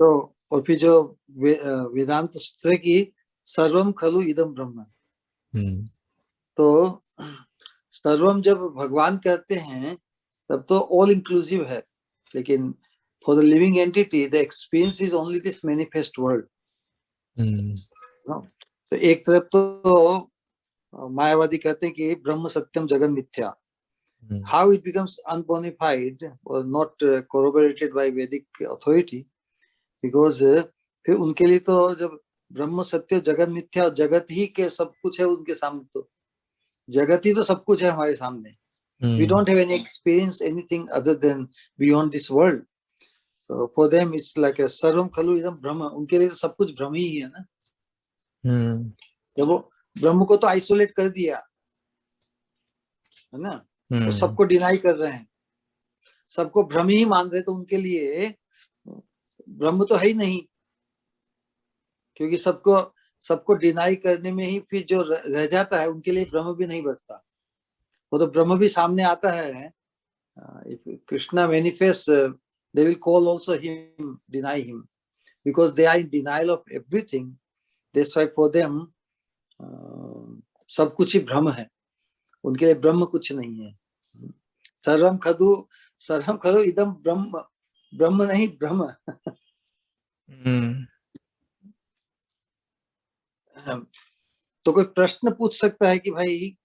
तो और फिर जो वेदांत सूत्र की सर्वम खलु इदम ब्रह्म। Hmm. तो सर्वम जब भगवान कहते हैं तब तो ऑल इंक्लूसिव है, लेकिन for the living entity the experience is only this manifest world. Hmm. तो एक तरफ तो मायावादी कहते हैं कि ब्रह्म सत्यम जगन मिथ्या। Hmm. How it becomes unbonified or not corroborated by Vedic authority, because फिर उनके लिए तो जब ब्रह्म सत्य जगत मिथ्या, जगत ही के सब कुछ है उनके सामने, तो जगत ही तो सब कुछ है हमारे सामने। We don't have any experience anything other than beyond this world. So for them it's like a sarvam khalu idam brahma, उनके लिए तो सब कुछ ब्रह्म ही है ना। Hmm. जब वो ब्रह्म को तो आइसोलेट कर दिया है ना, तो सबको डिनाई कर रहे हैं, सबको ब्रह्म ही मान रहे, तो उनके लिए ब्रह्म तो है ही नहीं, क्योंकि सबको डिनाई करने में ही फिर जो रह जाता है उनके लिए ब्रह्म भी नहीं बचता। वो तो ब्रह्म भी सामने आता है। If Krishna manifest they will call also him, deny him, because they are in denial of everything. That's why for them सब कुछ ही ब्रह्म है, उनके लिए ब्रह्म कुछ नहीं है। सर्वम खलु इदम ब्रह्म, ब्रह्म नहीं ब्रह्म। तो कोई प्रश्न पूछ सकता है कि भाई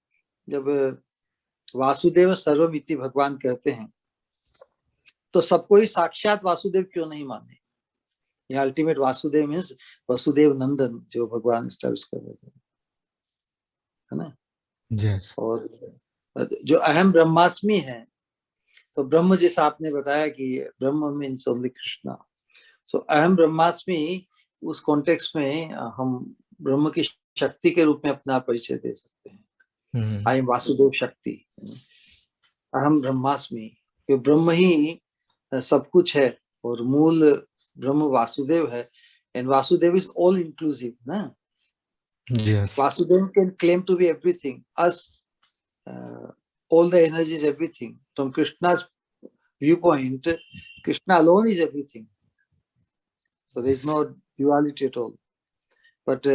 जब वासुदेव सर्वमिति भगवान कहते हैं तो सबको ही साक्षात वासुदेव क्यों नहीं माने? ये अल्टीमेट वासुदेव मीन्स वसुदेव नंदन जो भगवान एस्टैब्लिश कर रहे थे, है ना। Yes. और जो अहम ब्रह्मास्मि है, तो ब्रह्म जैसा आपने बताया कि ब्रह्म मीन्स ओनली कृष्णा। सो अहम ब्रह्मास्मि, उस कॉन्टेक्स्ट में हम ब्रह्म की शक्ति के रूप में अपना परिचय दे सकते हैं। आई एम वासुदेव शक्ति, अहम ब्रह्मास्मि, जो ब्रह्म ही सब कुछ है और मूल ब्रह्म वासुदेव है। And Vasudev is all inclusive ना। Yes. Vasudev can claim to be everything, as all the energy is everything. From Krishna's viewpoint, Krishna alone is everything. So there is no duality at all. But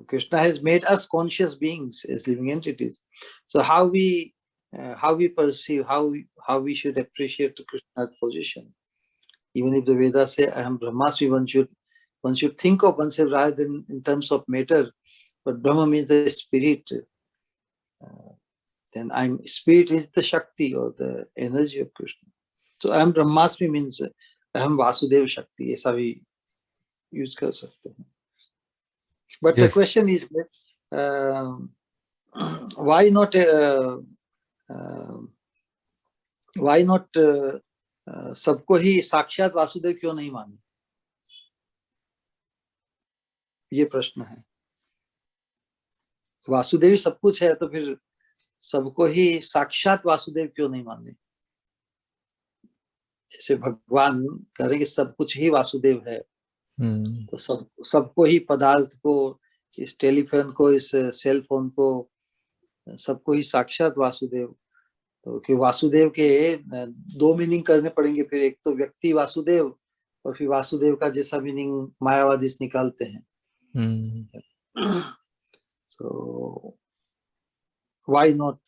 Krishna has made us conscious beings as living entities. So how we perceive, how we should appreciate Krishna's position. Even if the Vedas say I am Brahmasmi, one should think of oneself rather than in terms of matter. But Brahma means the spirit. Then spirit is the Shakti or the energy of Krishna. So I am Brahmasmi means I am Vasudev Shakti. ऐसा भी use कर सकते हैं. But the question is why not सबको ही साक्षात वासुदेव क्यों नहीं माने? ये प्रश्न है। वासुदेव ही सब कुछ है, तो फिर सबको ही साक्षात वासुदेव क्यों नहीं माने? जैसे भगवान कह रहे कि सब कुछ ही वासुदेव है, तो सबको ही, पदार्थ को, इस टेलीफोन को, इस सेल फोन को, सबको ही साक्षात वासुदेव। तो कि वासुदेव के दो मीनिंग करने पड़ेंगे फिर, एक तो व्यक्ति वासुदेव और फिर वासुदेव का जैसा मीनिंग मायावादी निकालते हैं। So why not?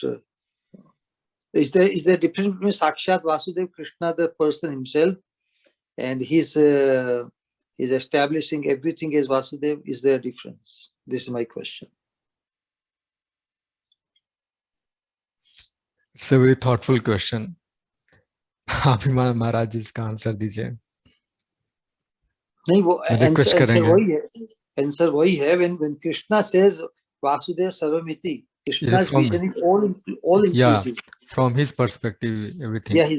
Is there a difference between Sakshat Vasudev, Krishna, the person himself, and he's establishing everything as Vasudev? Is there a difference? This is my question. It's a very thoughtful question. आप ही महाराज इसका answer दीजिए। नहीं, वो request करेंगे। Answer वही है when Krishna says Vasudev Sarvamiti, Krishna's vision is all inclusive. Yeah, from his perspective, everything. Yeah,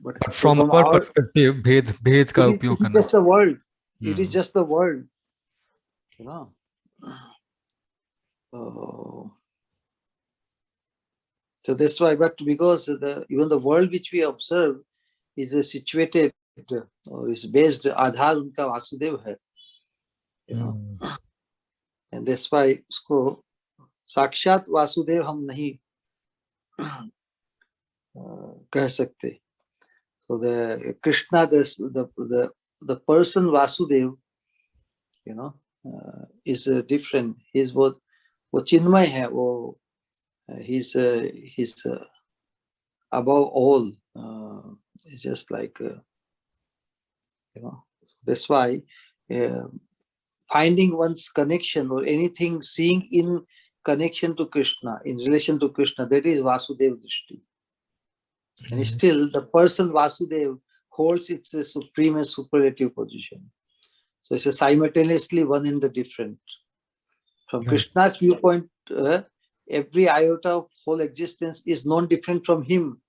but from our perspective, भेद का उपयोग करना। It is just the world. It is just the world. You know. So that's why, but because even the world which we observe is situated or is based, आधार उनका वासुदेव है, you know. And that's why उसको साक्षात वासुदेव हम नहीं कह सकते. So the Krishna, the person Vasudev, you know, is different. He's वो चिन्मय है, वो he's above all. It's just like that's why finding one's connection or anything, seeing in connection to Krishna, in relation to Krishna, that is Vasudev Drishti. And still the person Vasudev holds its supreme and superlative position. So it's a simultaneously one in the different. From Krishna's viewpoint, every iota of whole existence is non-different from him.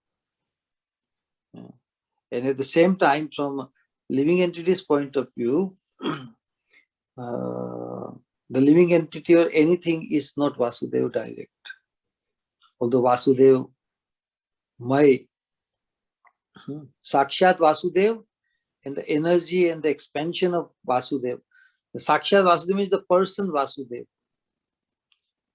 And at the same time, from living entity's point of view, the living entity or anything is not Vasudev direct. Although Vasudev, my Sakshat Vasudev, and the energy and the expansion of Vasudev. The Sakshat Vasudev means the person Vasudev.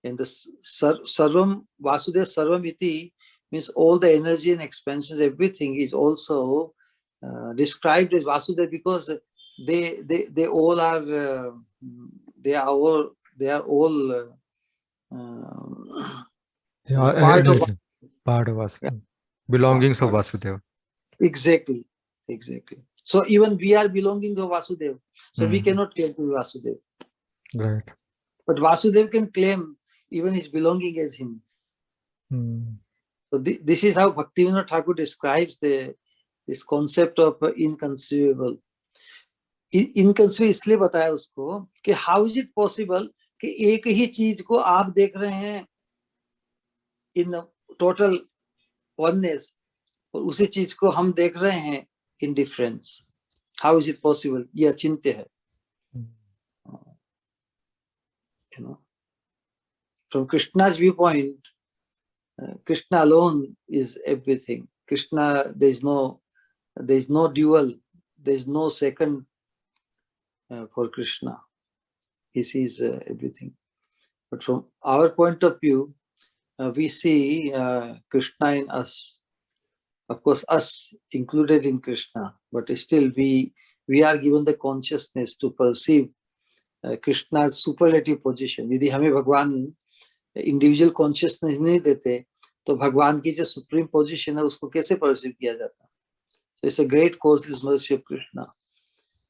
And the Sarvam Vasudev Sarvam Iti means all the energy and expansions, everything is also described as Vasudev because they all are they are all part of Vasudeva, belongings of Vasudeva. Exactly. So even we are belonging to Vasudeva. So we cannot claim to be Vasudeva. Right. But Vasudeva can claim even his belonging as him. So this is how Bhaktivedanta Thakur describes this concept of inconceivable. Inconceivable इसलिए बताया उसको कि how is it possible कि एक ही चीज को आप देख रहे हैं in total oneness और उसी चीज को हम देख रहे हैं in difference. How is it possible? ये अचिंत्य है. From Krishna's viewpoint, Krishna alone is everything. Krishna, there is no dual, there is no second for Krishna. He sees everything. But from our point of view, we see Krishna in us. Of course, us included in Krishna, but still we are given the consciousness to perceive Krishna's superlative position. यदि हमें भगवान individual consciousness नहीं देते तो भगवान की जो supreme position है उसको कैसे परसीव किया जाता? So it's a great causeless mercy of Krishna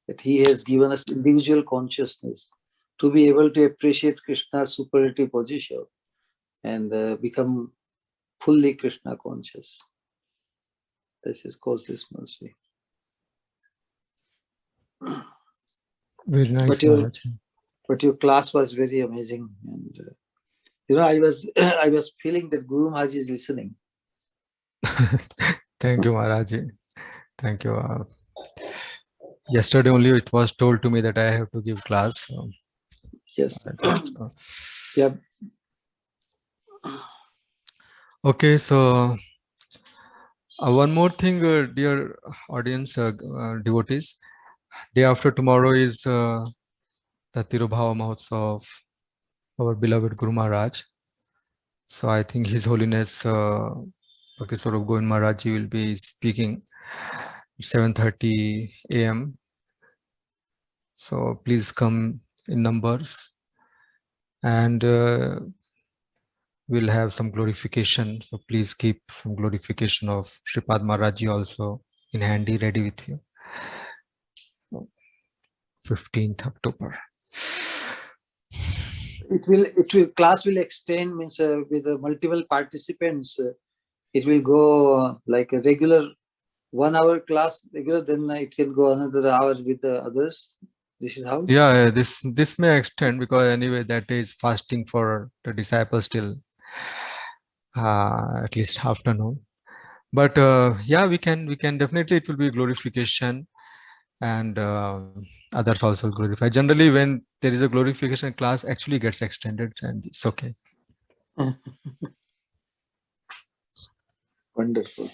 that he has given us individual consciousness to be able to appreciate Krishna's superlative position and become fully Krishna conscious. This is causeless mercy. Very nice. But your class was very amazing, and I was feeling that Guru Maharaj is listening. Thank you, Maharaj. Thank you. Yesterday only it was told to me that I have to give class. Yes. Yeah. Okay, so one more thing, dear audience, devotees. Day after tomorrow is the Tirubhava Mahotsav of our beloved Guru Maharaj. So I think His Holiness Bhakti Swarup Govind Maharaj will be speaking at 7:30 a.m. So please come in numbers, and we'll have some glorification. So please keep some glorification of Sripad Maharaj Ji also in handy, ready with you. 15th October. Class will extend, means with multiple participants. It will go like a regular 1 hour class, regular, then it can go another hour with the others. This is how? Yeah, this may extend because anyway that day is fasting for the disciples till at least afternoon. But yeah, we can definitely, it will be glorification, and others also glorify. Generally, when there is a glorification class, actually gets extended, and it's okay. Wonderful.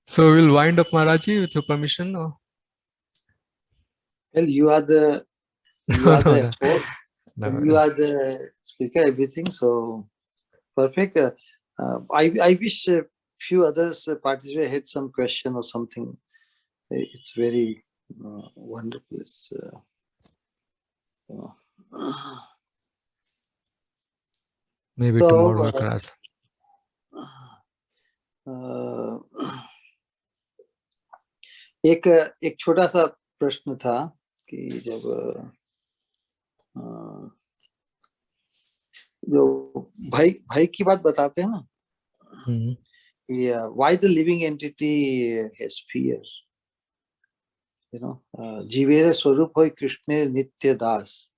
So we'll wind up, Maharaji, with your permission. Or? Well, you are the host, you are the speaker, everything. So perfect. I wish a few others participate had some question or something. It's very wonderful. It's, Maybe So, tomorrow class. एक छोटा सा प्रश्न था कि जब जो भाई की बात बताते हैं ना, why the living entity has fear, you know, जीवेरे स्वरूप होय कृष्ण नित्य दास,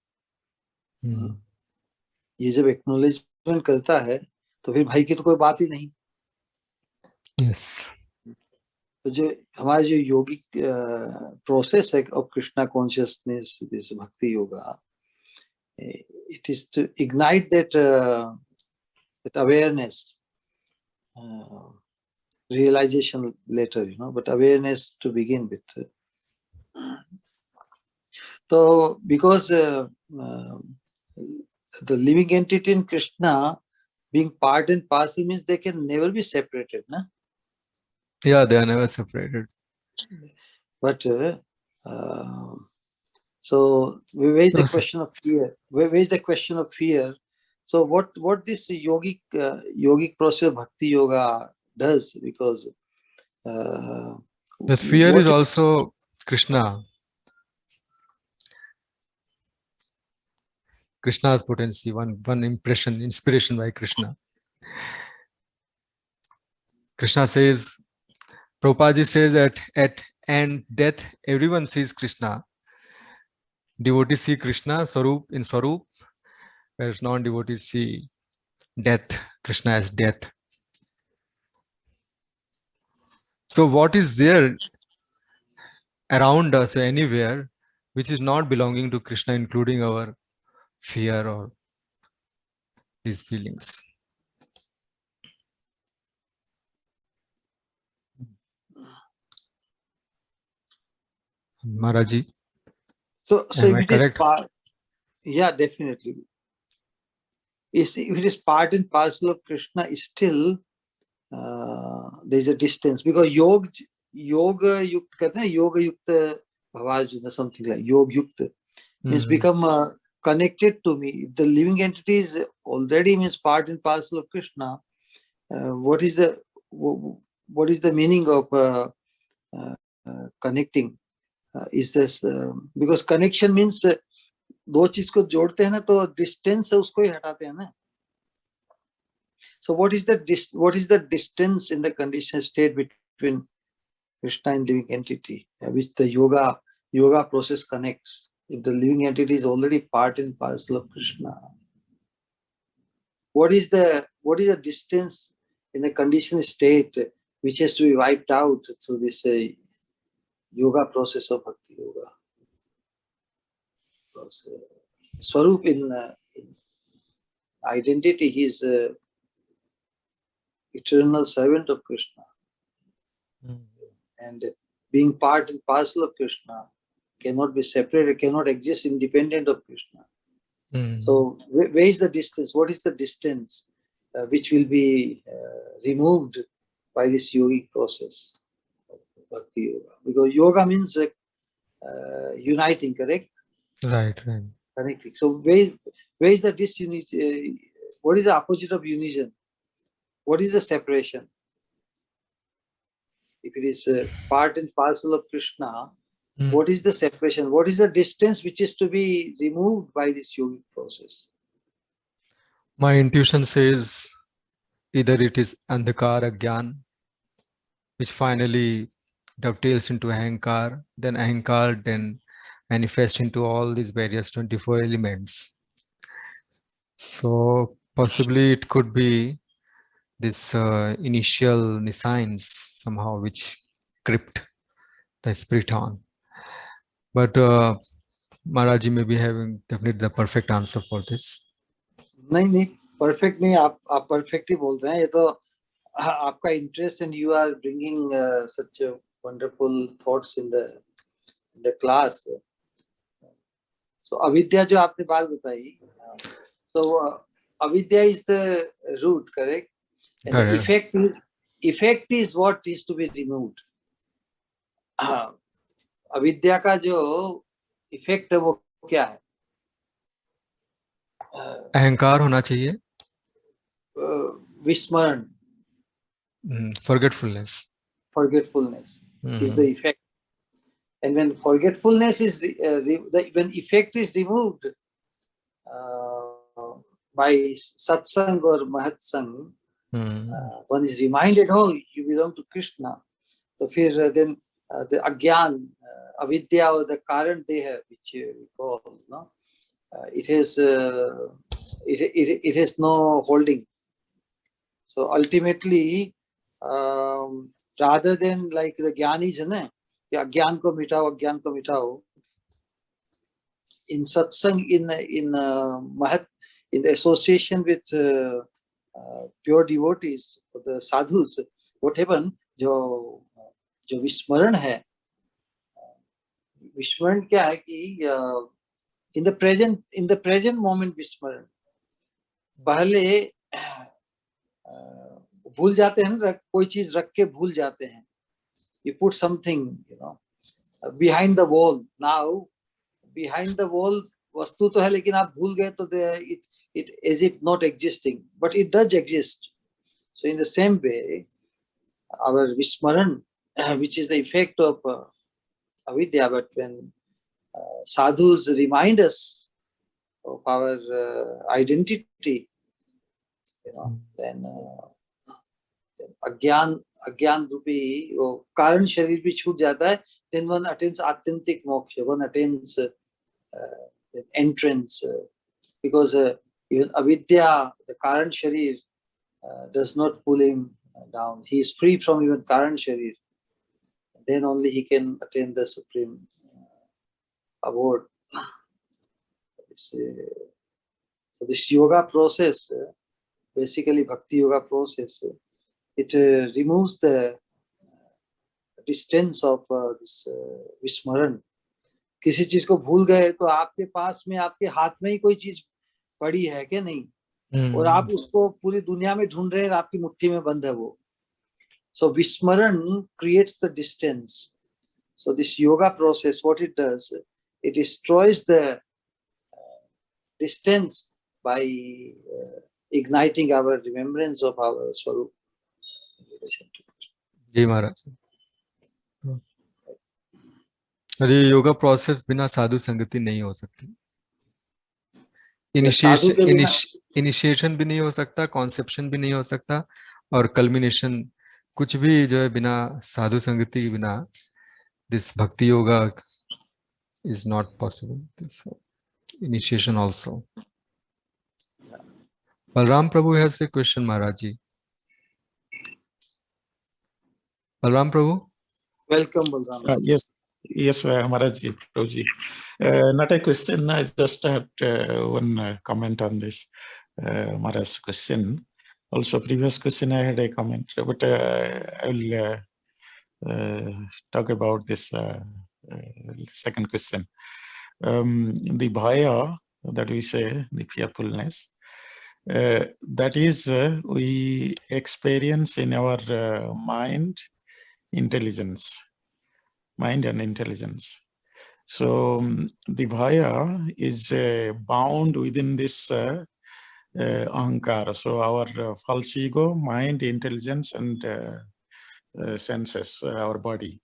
ये जब एक्नॉलेजमेंट करता है तो फिर भाई की तो कोई बात ही नहीं। Yes. तो जो हमारा जो योगिक प्रोसेस है ऑफ कृष्णा कॉन्शियसनेस, दिस भक्ति yoga, it is to ignite that awareness, realization later, you know, but awareness to begin with. So because the living entity in Krishna being part and parcel means they can never be separated, na? Yeah, they are never separated. But so where is the No, sir. question of fear? Where is the question of fear? So what this yogic process of bhakti yoga does, because The fear what is also Krishna. Krishna's potency, one impression, inspiration by Krishna. Krishna says, Prabhupada says that at end death, everyone sees Krishna. Devotees see Krishna Swarup in Swarup, whereas non-devotees see death, Krishna as death. So what is there around us anywhere which is not belonging to Krishna, including our fear or these feelings? Maharaji, so am if I it is correct? part, yeah, definitely. If it is part and parcel of Krishna, still there is a distance, because yoga yukta कहते हैं, yoga yukta bhavaj, something like yoga yukta means become connected to me. If the living entity is already means part and parcel of Krishna, what is the meaning of connecting? Is this because connection means दो चीज को जोड़ते हैं ना, तो distance है उसको ही हटाते हैं ना. So what is the distance in the conditioned state between Krishna and living entity, which the yoga process connects? If the living entity is already part and parcel of Krishna, what is the distance in the conditioned state which has to be wiped out through this yoga process of bhakti yoga? Because Swarup in identity, he is eternal servant of Krishna. And being part and parcel of Krishna cannot be separated, cannot exist independent of Krishna. So where is the distance? What is the distance which will be removed by this yogic process of bhakti yoga? Because yoga means uniting, correct? Right. Connecting. So where is the disunity? What is the opposite of unison? What is the separation? If it is part and parcel of Krishna, what is the separation? What is the distance which is to be removed by this yogic process? My intuition says either it is Andhakar Agyan, which finally dovetails into Ahankar, then Ahankar then manifests into all these various 24 elements. So possibly it could be this initial nescience somehow which gripped the spirit on. But Maharaji may be having definitely the perfect answer for this. नहीं perfect नहीं, आप perfect ही बोलते हैं. ये तो आपका interest and you are bringing such a wonderful thoughts in the class. So avidya जो आपने बात बताई, so avidya is the root, correct? And Correct. the effect is what is to be removed. अविद्या का जो इफेक्ट है वो क्या है? अहंकार होना चाहिए, Vismaran, forgetfulness. forgetfulness is the Mhm. effect. And when forgetfulness is, when effect is removed by satsang or mahatsang, one is reminded, oh, you belong to Krishna. So then the agyan, avidya, or the current they have, which we call, no, it has it has no holding. So ultimately, rather than like the gyanis, na, कि अज्ञान को मिटाओ, अज्ञान को मिटाओ, in satsang, in mahat, in the association with pure devotees, the sadhus, what happened, जो विस्मरण है, विस्मरण क्या है कि in the present moment विस्मरण, पहले भूल जाते हैं, कोई चीज रख के भूल जाते हैं, you put something, behind the wall. Now behind the wall वस्तु तो है, लेकिन आप भूल गए तो it as if not existing, but it does exist. So in the same way, our vismaran, which is the effect of avidya, but when sadhus remind us of our identity, then अज्ञान रूपी वो कारण शरीर भी छूट जाता है, then one attains authentic moksha, one attains entrance, because even avidya, the karan sharir, does not pull him down. He is free from even karan sharir. Then only he can attain the supreme abode. So this yoga process, basically bhakti yoga process, it removes the distance of this vismaran. किसी चीज को भूल गए तो आपके पास में, आपके हाथ में ही कोई चीज पड़ी है क्या नहीं, और आप उसको पूरी दुनिया में ढूंढ रहे हैं, आपकी मुट्ठी में बंद है वो. So vismaran creates the distance. So this yoga process, what it does, it destroys the distance by igniting our remembrance of our swarup. जी महाराज. और ये योगा प्रोसेस बिना साधु संगति नहीं हो सकती. इनिशिएशन भी नहीं हो सकता, कॉन्सेप्शन भी नहीं हो सकता, और कल्मिनेशन कुछ भी जो है बिना साधु संगति के बिना दिस भक्ति yoga is not possible. Initiation also. Balram Prabhu has a question, Maharaj ji. Balram Prabhu? Welcome, Balram. Yes, Maharaj ji, Prabhuji. Not a question, I just had one comment on this Maharaj's question. Also, previous question I had a comment, but I will talk about this second question. The bhaya that we say, the fearfulness, that is we experience in our mind and intelligence. So the bhaya is bound within this ahankara. So our false ego, mind, intelligence, and senses, our body.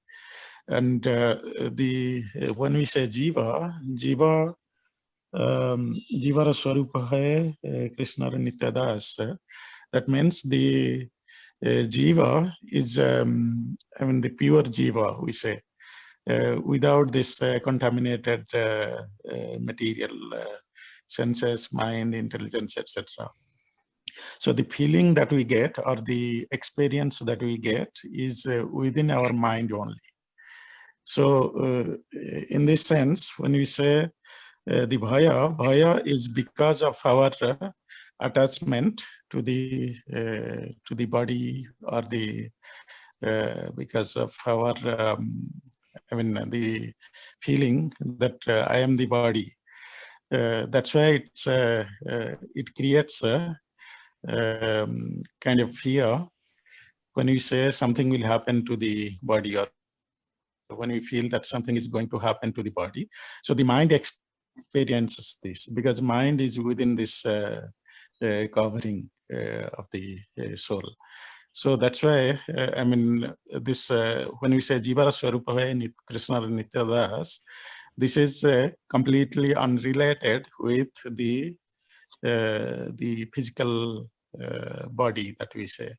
And when we say jiva Jivara Swarupa hai Krishna Nityadas. That means the jiva is, the pure jiva, we say, without this contaminated material, senses, mind, intelligence, etc. So the feeling that we get, or the experience that we get, is within our mind only. So in this sense, when we say the bhaya is because of our attachment to the body, or the because of our the feeling that I am the body. That's why it creates a kind of fear when we say something will happen to the body, or when we feel that something is going to happen to the body. So the mind experiences this, because mind is within this covering of the soul. So that's why, I mean, this when we say Jivara Swarupave Krishna Nityadas, this is completely unrelated with the physical body that we say.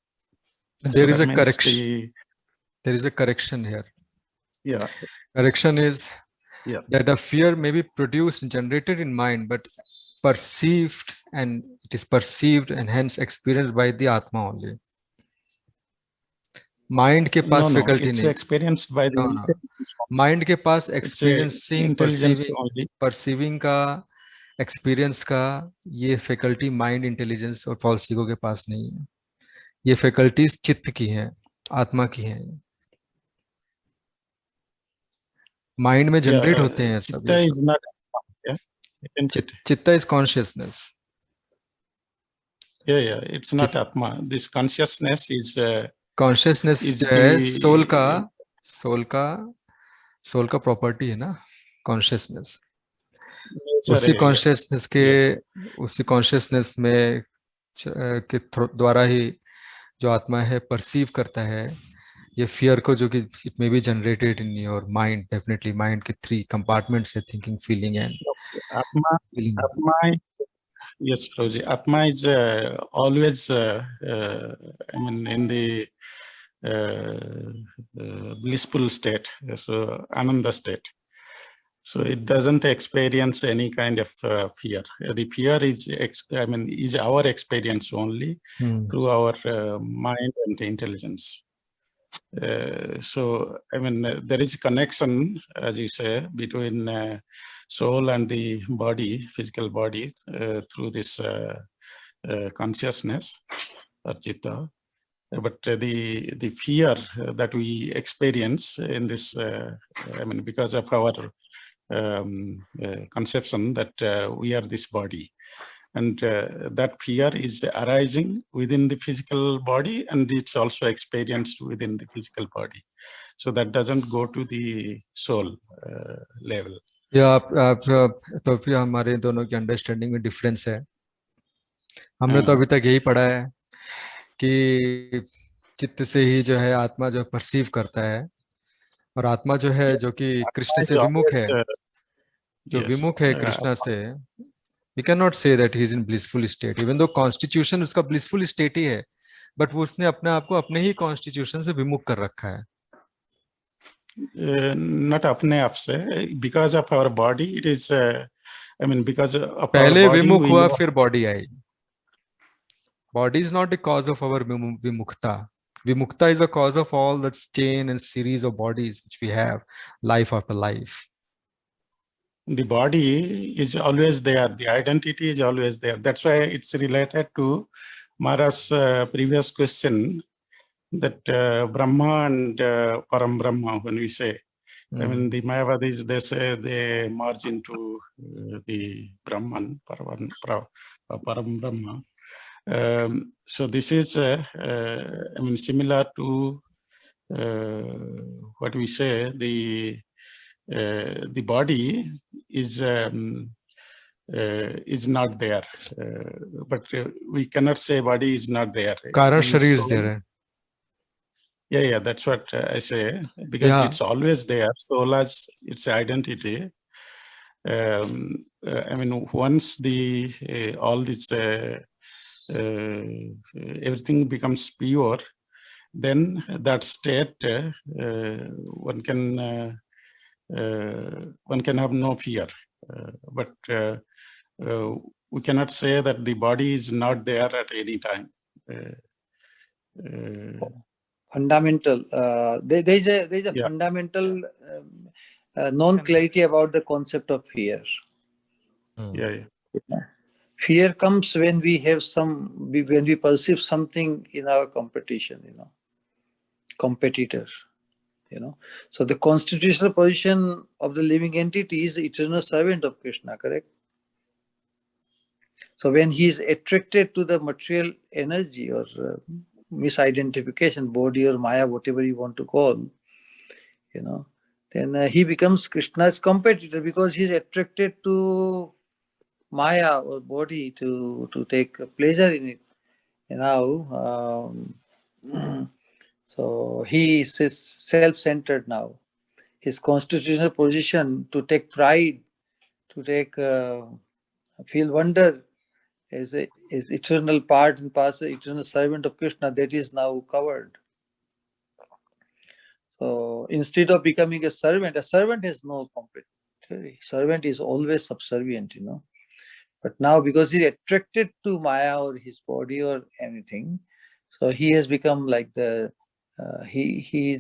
There So is that a means correction. There is a correction here. Yeah. Correction is Yeah. that a fear may be produced, generated in mind, but perceived, and it is perceived and hence experienced by the Atma only. Mind के पास faculty it's नहीं. experienced by the intelligence. Mind के पास It's a experiencing, intelligence only. perceiving का, experience का, ये faculty mind intelligence और false ego के पास नहीं है. ये faculties चित्त की हैं, आत्मा की हैं. Mind में generate होते हैं सब. Chitta is not. Yeah. Chitta is consciousness. Yeah, it's not Atma. This consciousness is. Consciousness is है soul का property है ना, consciousness. उसी consciousness के उसी consciousness में के द्वारा ही जो आत्मा है perceive करता है ये fear को, जो कि it may be generated in your mind. Definitely mind के 3 compartments है, thinking, feeling and Atma. Yes, Prabhuji. Atma is always, I mean, in the blissful state, so Ananda state. So it doesn't experience any kind of fear. The fear is, is our experience only through our mind and intelligence. So, I mean, there is a connection, as you say, between soul and the body, physical body, through this consciousness or citta. But the fear that we experience in this, because of our conception that we are this body. And that fear is arising within the physical body, and it's also experienced within the physical body. So that doesn't go to the soul level. या तो फिर हमारे दोनों की understanding में difference है. हमने तो अभी तक यही पढ़ा है कि चित्त से ही जो है आत्मा जो परसीव करता है, और आत्मा जो है जो कि कृष्ण से विमुख है, जो विमुख है कृष्ण से, we cannot say that he is in blissful state, even though constitution उसका blissful state ही है, but वो उसने अपने आप को अपने ही constitution से विमुख कर रखा है. Not अपने आप से, because of our body, it is, because of पहले our body, विमुख हुआ फिर body I. Body is not the cause of our vimukta. Vimukta is a cause of all that chain and series of bodies which we have, life after life. The body is always there. The identity is always there. That's why it's related to Mara's previous question that Brahma and Param Brahma, when we say, the Mayavadis, they say they merge into the Brahman, Param Brahma. So this is, similar to what we say, the body is not there, but we cannot say body is not there. Karan Sharir is there. Yeah, that's what I say, because it's always there. Soul has its identity. Once the all this everything becomes pure, then that state one can have no fear. But we cannot say that the body is not there at any time. Fundamental. There is a fundamental non-clarity about the concept of fear. Fear comes when we have when we perceive something in our competition, competitor, So the constitutional position of the living entity is eternal servant of Krishna, correct? So when he is attracted to the material energy or misidentification, body or Maya, whatever you want to call, then he becomes Krishna's competitor because he's attracted to Maya or body to take pleasure in it. And now, so he is self-centered now. His constitutional position to take pride, to take feel wonder as eternal part and parcel, eternal servant of Krishna, that is now covered. So instead of becoming a servant has no competitor. Servant is always subservient, you know. But now because he's attracted to Maya or his body or anything, so he has become like the he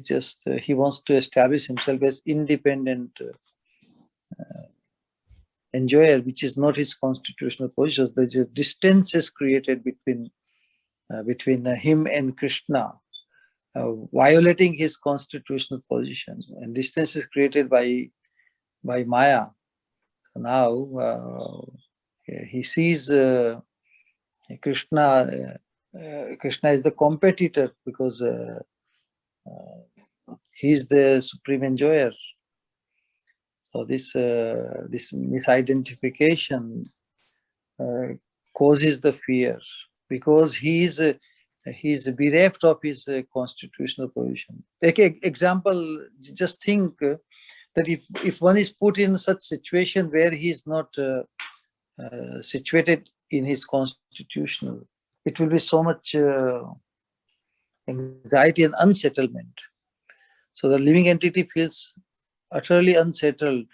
wants to establish himself as independent enjoyer, which is not his constitutional position. There's a distance is created between him and Krishna, violating his constitutional position, and distance is created by Maya. So now he sees Krishna. Krishna is the competitor because he is the supreme enjoyer. So this misidentification causes the fear because he is bereft of his constitutional position. Take an example. Just think that if one is put in such situation where he is not situated in his constitutional, it will be so much anxiety and unsettlement. So the living entity feels utterly unsettled,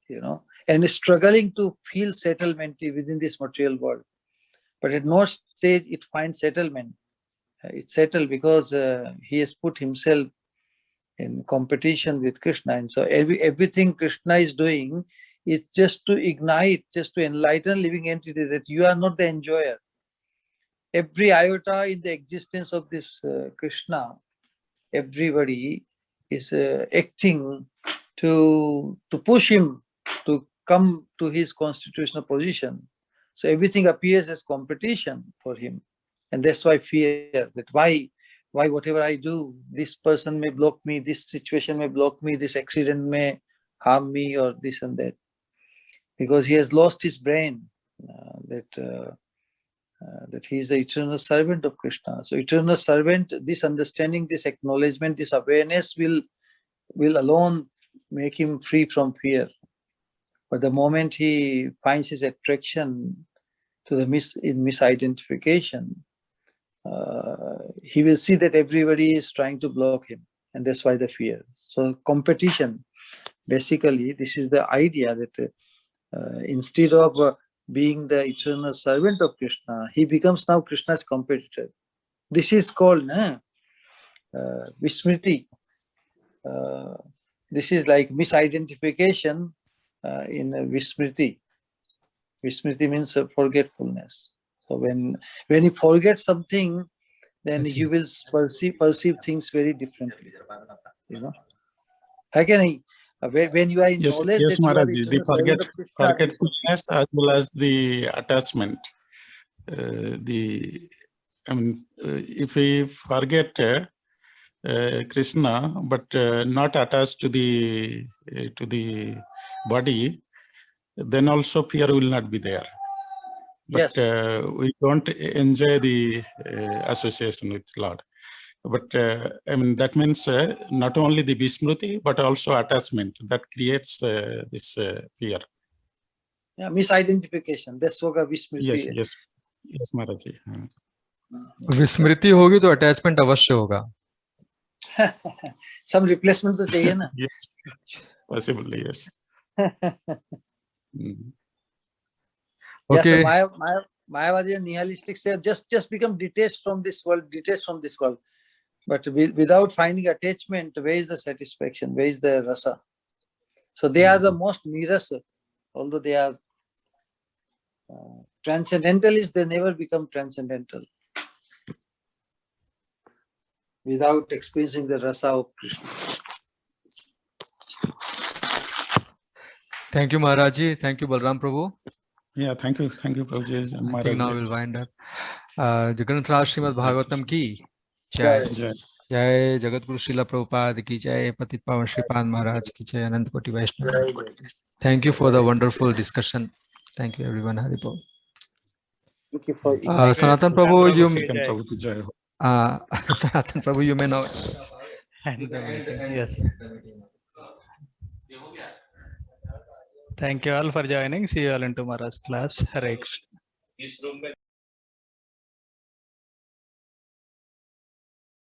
you know, and is struggling to feel settlement within this material world. But at no stage it finds settlement. It's settled because he has put himself in competition with Krishna. And so everything Krishna is doing is just to ignite, just to enlighten living entity that you are not the enjoyer. Every iota in the existence of this Krishna, everybody is acting to push him to come to his constitutional position. So everything appears as competition for him. And that's why fear, that why whatever I do, this person may block me, this situation may block me, this accident may harm me, or this and that. Because he has lost his brain, that he is the eternal servant of Krishna. So eternal servant, this understanding, this acknowledgement, this awareness will alone make him free from fear. But the moment he finds his attraction to the misidentification, he will see that everybody is trying to block him, and that's why the fear. So competition, basically, this is the idea that instead of being the eternal servant of Krishna, he becomes now Krishna's competitor. This is called Vismriti. This is like misidentification in Vismriti. Vismriti means forgetfulness. So when you forget something, then you will perceive things very differently. You know, when you are in knowledge yes, that you are Maharaj, eternal the servant of Krishna, forgetfulness as well as the attachment. If we forget Krishna, but not attached to the body, then also fear will not be there. But yes, we don't enjoy the association with Lord. But that means not only the Vismriti, but also attachment that creates this fear. yeah, misidentification. That's what a Vismriti. Yes, Maharaj. विस्मृति होगी तो attachment अवश्य होगा. Some replacement to चाहिए ना. Yes, possibly, yes. Okay. Yeah, so Mayavadi and nihilistic say just become detached from this world, But without finding attachment, where is the satisfaction? Where is the rasa? So they are the most nirasa. Although they are transcendentalists, they never become transcendental without experiencing the rasa of Krishna. Thank you, Maharaji. Thank you, Balram Prabhu. Yeah, thank you, Prabhuji. I think now we'll wind up. Jagannath Srimad Bhagavatam ki jai. Jai. जय जगत गुरु श्रीला प्रभुपाद की जय, पतित पावन श्रीपाद महाराज की जय, अनंत कोटि वैष्णव। Thank you for the wonderful discussion. Thank you everyone. Hari Bol. Thank you for Sanatan Prabhu, you Second Prabhu ki jai ho. Sanatan Prabhu, you may now And the meeting. Yes. Thank you all for joining. See you all in tomorrow's class. Hare Krishna.